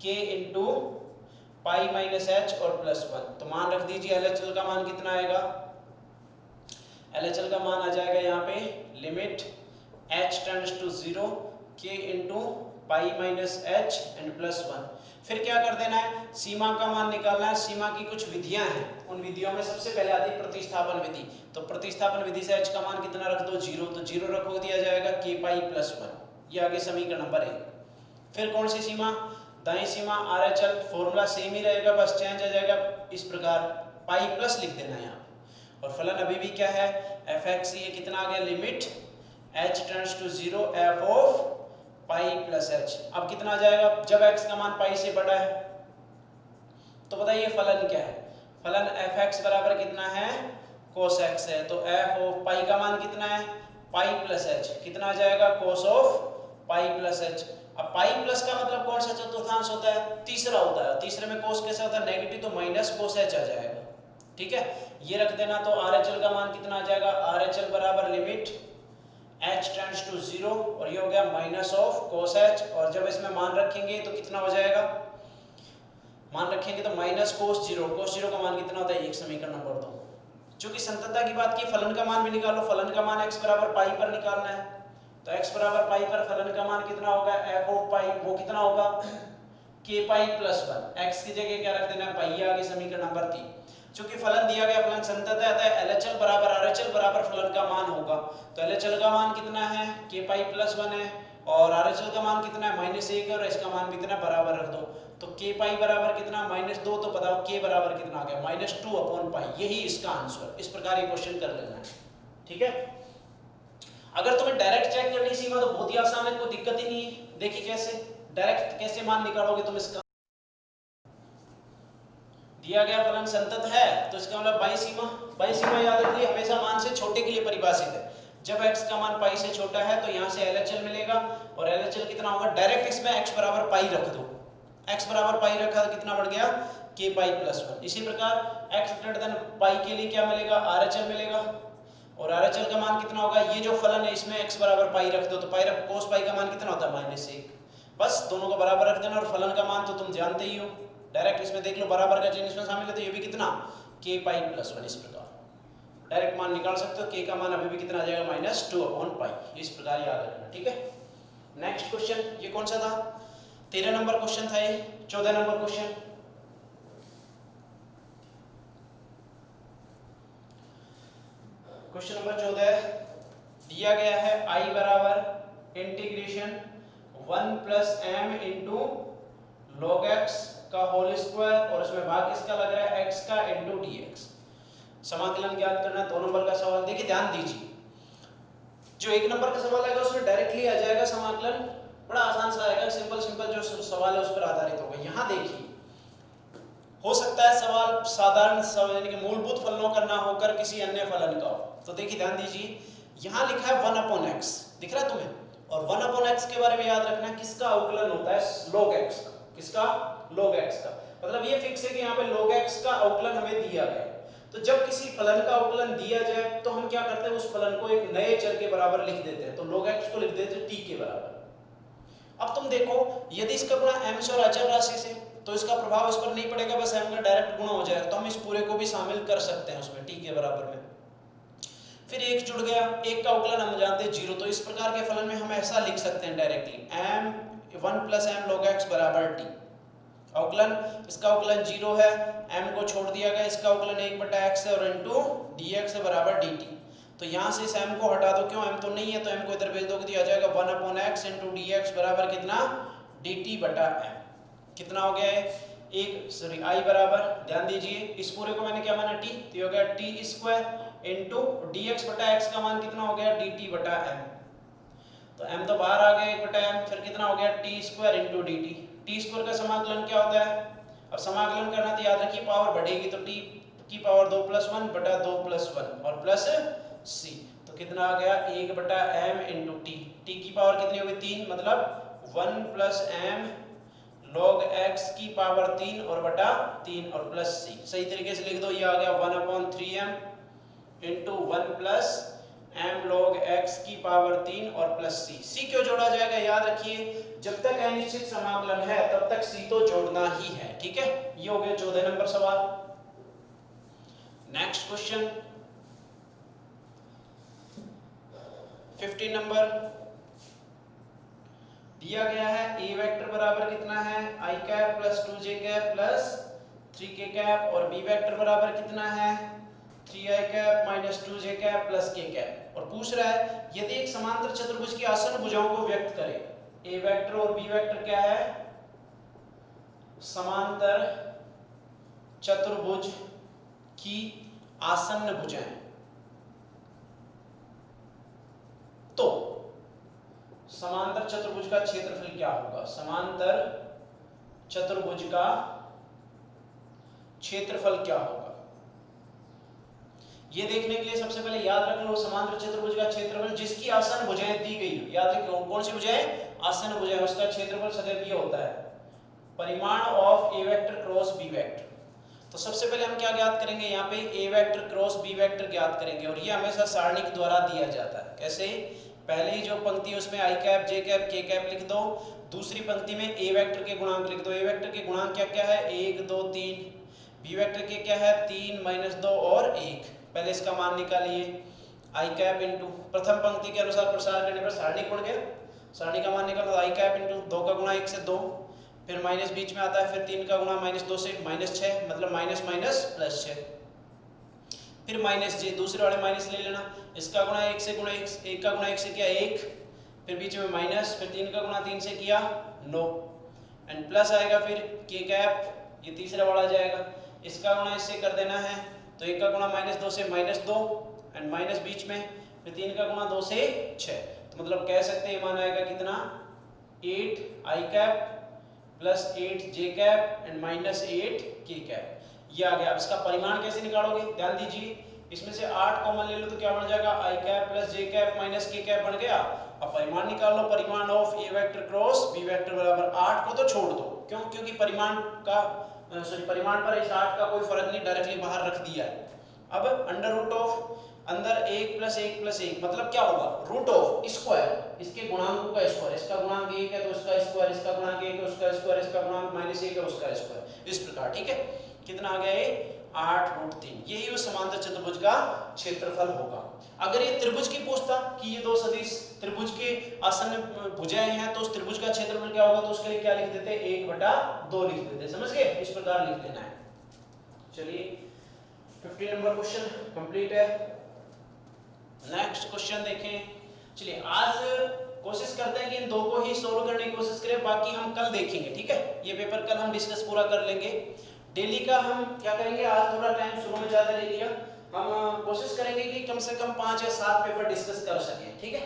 k into pi minus h और प्लस 1, तो मान रख दीजिए LHL का मान कितना आएगा, LHL का मान आ जाएगा यहाँ पे limit h tends to 0 k into pi minus h and plus 1। फिर क्या कर देना है, सीमा का मान निकालना है। सीमा की कुछ विधियां हैं, उन विधियों में सबसे पहले आती है प्रतिस्थापन विधि, तो प्रतिस्थापन विधि से h का मान कितना रख दो 0, तो 0 रखो दिया जाएगा k पाई प्लस 1, ये आगे समीकरण नंबर 1। फिर कौन सी सीमा, दाईं सीमा RHL, फॉर्मूला सेम ही रहेगा बस चेंज आ जाएगा इस प्रकार, पाई प्लस लिख देना है यहाँ, और फलन अभी भी क्या है fx, ये कितना आ गया limit h tends to 0 f of pi plus h। अब कितना आ जाएगा, जब x का मान पाई से बड़ा है तो बताइए फलन क्या है, फलन fx बराबर कितना है cos x है, तो f ऑफ पाई का मान कितना है पाई प्लस h, कितना आ जाएगा cos of pi plus h। अब पाई प्लस का मतलब कौन सा चतुर्थांश होता है, तीसरा होता है, तीसरे में cos कैसे होता है नेगेटिव, तो माइनस cos h आ जाएगा, ठीक है, ये रख देना। तो RHL का मान कितना आ जाएगा, RHL बराबर लिमिट h टेंड्स टू 0 और ये हो गया माइनस ऑफ cos h, और जब इसमें मान रखेंगे तो कितना हो जाएगा, मान रखेंगे तो माइनस cos 0, cos 0 का मान कितना होता है, एक समीकरण नंबर 2। चूंकि संततता की बात की, फलन का मान भी निकालो, फलन का मान x बराबर पाई पर निकालना है, तो x बराबर पाई पर फलन का मान कितना होगा f ऑफ पाई, वो कितना होगा k पाई प्लस 1, x की जगह क्या रख देना है पाई, आगे समीकरण नंबर 3। चूंकि फलन दिया गया, फलन संततता आता है, LHL बराबर RHL बराबर फलन का मान होगा, तो LHL का मान कितना है k पाई प्लस 1 है और RHL का मान कितना है -1 है और इसका मान भी कितना बराबर रख दो, तो k पाई बराबर कितना -2, तो बताओ k बराबर कितना आ गया -2 अपॉन पाई, यही इसका आंसर। इस प्रकार ये क्वेश्चन कर लेना है, ठीक है। अगर तुम्हें डायरेक्ट चेक करनी सीमा तो बहुत ही आसान है, कोई दिक्कत ही नहीं है। देखिए कैसे डायरेक्ट कैसे मान निकालोगे तुम, इसका दिया गया फलन संतत है तो इसका मतलब बाई सीमा याद रखिए हमेशा मान से छोटे के लिए परिभाषित है, जब x का मान पाई से छोटा है तो यहाँ से LHL मिलेगा, और LHL कितना होगा, डायरेक्ट इसमें x बराबर पाई रख दो, x बराबर पाई रखा तो कितना बढ़ गया k पाई प्लस 1। इसी प्रकार x ग्रेटर देन पाई के लिए क्या मिलेगा, RHL मिलेगा, और RHL का मान कितना होगा, ये जो फलन है इसमें x बराबर पाई रख दो, तो पाई रख cos पाई का मान कितना होता है -1, बस दोनों को बराबर रख देना, और फलन का मान तो तुम जानते ही हो, डायरेक्ट इसमें देख लो बराबर का चिन्ह इसमें शामिल है, तो ये भी कितना k पाई प्लस 1, इस प्रकार डायरेक्ट मान निकाल सकते हो, k का मान अभी भी कितना आ जाएगा -2 अपॉन पाई, इस प्रकार याद रखना, ठीक है। नेक्स्ट क्वेश्चन, ये कौन सा था, 13 नंबर क्वेश्चन था, ये 14 नंबर क्वेश्चन। क्वेश्चन नंबर 14 दिया गया है i बराबर integration 1 plus m into log x का होल स्क्वायर, और उसमें भाग किसका लग रहा है x का इंटू dx, समाकलन ज्ञात करना है। 2 नंबर का सवाल देखिए ध्यान दीजिए, जो 1 नंबर का सवाल आएगा उसमें डायरेक्टली आ जाएगा समाकलन, बड़ा आसान सा आएगा, सिंपल जो सवाल है उस पर आधारित होगा। यहाँ देखिए हो सकता है सवाल साधारण यानी कि मूलभूत फलनों का ना होकर किसी अन्य फलन का हो, तो देखिए ध्यान दीजिए, यहाँ लिखा है 1 अपॉन x, दिख रहा है तुम्हें, और 1 अपॉन x के बारे में याद रखना किसका अवकलन होता है, log x का, किसका log x का, मतलब ये फिक्स है कि यहाँ पे log x का अवकलन हमें दिया गया, तो जब किसी फलन का अवकलन दिया जाए तो हम क्या करते हैं, उस फलन को एक नए चर के बराबर लिख देते हैं, तो log x को लिख देते हैं t के बराबर। अब तुम देखो यदि इसका गुणा m से और अचर राशि से, तो इसका प्रभाव इस पर नहीं पड़ेगा, बस m का डायरेक्ट गुणा हो जाएगा, तो हम इस पूरे को भी शामिल कर सकते हैं उसमें t के बराबर में। फिर एक जुड़ गया, एक का अवकलन हम जानते हैं 0, तो इस प्रकार के फलन में हम ऐसा लिख सकते हैं directly m 1 plus m log x बराबर t, अवकलन इसका अवकलन 0 है, m को छोड़ दिया गया, इसका अवकलन 1/x है और इनटू dx है बराबर dt, तो यहाँ से इस m को हटा दो, क्यों m तो नहीं है, तो m को इधर भेज दोगे तो आ जाएगा 1/x इनटू dx बराबर कितना dt बटा m, कितना हो गया है एक सॉरी आई बराबर, ध्यान दीजिए इस पूरे को मैंने क्या माना टी, तो ये हो गया T square into D x बटा एक्स का मान कितना हो गया डी टी बटा एम, तो m तो बाहर आ गया 1 बटा m, फिर कितना हो गया T square into D T, T square का समाकलन क्या होता है, अब समाकलन करना तो याद रखिए पावर बढ़ेगी तो टी की पावर 2 + 1 बटा 2 + 1 और प्लस c, तो कितना आ गया 1 बटा m इंटू टी, टी की पावर कितनी होगी 3, मतलब 1 + m log x की पावर 3 और बटा 3 और प्लस c, सही तरीके से लिख दो, ये आ गया 1/3m into 1 + m log x की पावर 3 और प्लस c, c क्यों जोड़ा जाएगा याद रखिए, जब तक अनिश्चित समाकलन है तब तक c तो जोड़ना ही है, ठीक है। ये हो गया 14 नंबर सवाल। नेक्स्ट क्वेश्चन 15 नंबर दिया गया है a वेक्टर बराबर कितना है i cap plus 2j cap plus 3k cap और b वेक्टर बराबर कितना है 3i cap minus 2j cap plus k cap, और पूछ रहा है यदि एक समांतर चतुर्भुज की आसन्न भुजाओं को व्यक्त करे, a वेक्टर और b वेक्टर क्या है, समांतर चतुर्भुज की आसन्न भुजाएं, तो समांतर चतुर्भुज का क्षेत्रफल क्या होगा, समांतर चतुर्भुज का क्षेत्रफल क्या होगा, ये देखने के लिए सबसे पहले याद रख लो समांतर चतुर्भुज का क्षेत्रफल जिसकी आसन्न भुजाएं दी गई, याद रखो कौन सी भुजाएं, आसन्न भुजाएं, उसका क्षेत्रफल सदैव ये होता है परिमाण of a vector cross b vector. तो सबसे पहले हम क्या ज्ञात करेंगे, यहाँ पे a vector cross b vector ज्ञात करेंगे, और ये हमेशा सारणी के द्वारा दिया जाता है, कैसे, पहले ही जो पंक्ति है उसमें आई कैप जे कैप के कैप लिख दो, दूसरी पंक्ति में ए वेक्टर के गुणांक लिख दो, ए वेक्टर के गुणांक क्या क्या है 1 2 3, बी वेक्टर के क्या है 3 -2 और 1, पहले इसका मान निकालिए आई कैप इंटू प्रथम पंक्ति के अनुसार प्रसार करने पर सारणी खुल गया, सारणी का मान निकालो आई कैप इंटू 2 का गुणा 1 से 2, फिर माइनस बीच में आता है, फिर 3 का गुणा -2 से -6, मतलब माइनस माइनस प्लस 6, फिर माइनस जे दूसरे वाले माइनस ले लेना, इसका गुणा 1 से गुणा 1 का गुणा 1 से किया 1, फिर बीच में माइनस, फिर 3 का गुणा 3 से किया 9 एंड प्लस आएगा, फिर के कैप ये तीसरा वाला जाएगा, इसका गुणा इससे कर देना है, तो 1 का गुणा -2 से -2 एंड माइनस बीच में, फिर 3 का गुणा 2 से 6, तो मतलब कह सकते हैं मान आएगा कितना 8 I cap plus 8 J cap and minus 8 K cap, ये आ गया। अब इसका परिमाण कैसे निकालोगे, ध्यान दीजिए, इसमें से 8 कॉमन ले लो तो क्या बन जाएगा i cap plus j cap minus k cap बन गया। अब परिमाण निकाल लो, परिमाण of a vector cross b vector बराबर 8 को तो छोड़ दो, क्यों, क्योंकि परिमाण का परिमाण पर इस 8 का कोई फर्क नहीं, डायरेक्टली बाहर रख दिया है। अब अंडर रूट ऑफ अंदर 1 + 1 + 1 मतलब क्या होगा रूट ऑफ स्क्वायर, इसके गुणांकों का स्क्वायर, इसका गुणांक 1 है तो उसका स्क्वायर, इसका गुणांक 1 है उसका स्क्वायर, इसका गुणांक -1 है उसका स्क्वायर, इस प्रकार, ठीक है। कितना आ गया ये 8√3, यही उस समांतर चतुर्भुज का क्षेत्रफल होगा। अगर ये त्रिभुज की पूछता कि ये दो सदिश त्रिभुज के आसन्न भुजाएं हैं तो उस त्रिभुज का क्षेत्रफल क्या होगा, तो उसके लिए क्या लिख देते 1/2 लिख देते, समझ गए, इस प्रकार लिख देना है। चलिए 15 नंबर क्वेश्चन कंप्लीट है। नेक्स्ट क्वेश्चन देखें। चलिए आज कोशिश करते हैं कि इन दो को ही सोल्व करने की कोशिश करें, बाकी हम कल देखेंगे, ठीक है। ये पेपर कल हम डिस्कस पूरा कर लेंगे। डेली का हम क्या करेंगे, आज थोड़ा टाइम शुरू में ज्यादा ले लिया, हम कोशिश करेंगे कि कम से कम 5 या 7 पेपर डिस्कस कर सकें, ठीक है।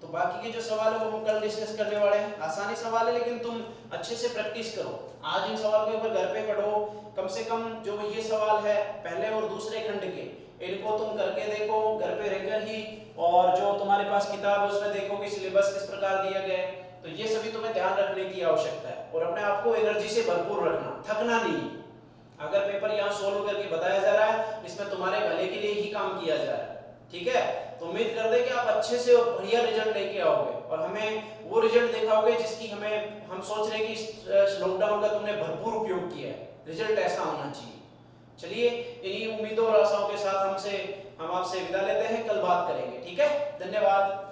तो बाकी के जो सवाल है वो हम कल डिस्कस करने वाले हैं। आसानी सवाल है लेकिन तुम अच्छे से प्रैक्टिस करो। आज इन सवाल के ऊपर घर पे पढ़ो, कम से कम जो ये सवाल है पहले और दूसरे खंड के, इनको तुम करके देखो घर पे रहकर ही, और जो तुम्हारे पास किताब है उसमें देखो कि सिलेबस किस प्रकार दिया गया है। तो ये सभी तुम्हें ध्यान रखने की आवश्यकता है और अपने आप को एनर्जी से भरपूर रखना, थकना नहीं। अगर पेपर यहाँ सोल्व करके बताया जा रहा है, इसमें तुम्हारे भले के लिए ही काम किया जा रहा है, ठीक है। तो उम्मीद कर दे कि आप अच्छे से और बढ़िया रिजल्ट लेके आओगे और हमें वो रिजल्ट दिखाओगे जिसकी हम सोच रहे हैं कि इस लॉकडाउन का तुमने भरपूर उपयोग किया है। रिजल्ट ऐसा होना चाहिए। चलिए इन्हीं उम्मीदों और आशाओं के साथ हम आपसे विदा लेते हैं, कल बात करेंगे, ठीक है। धन्यवाद।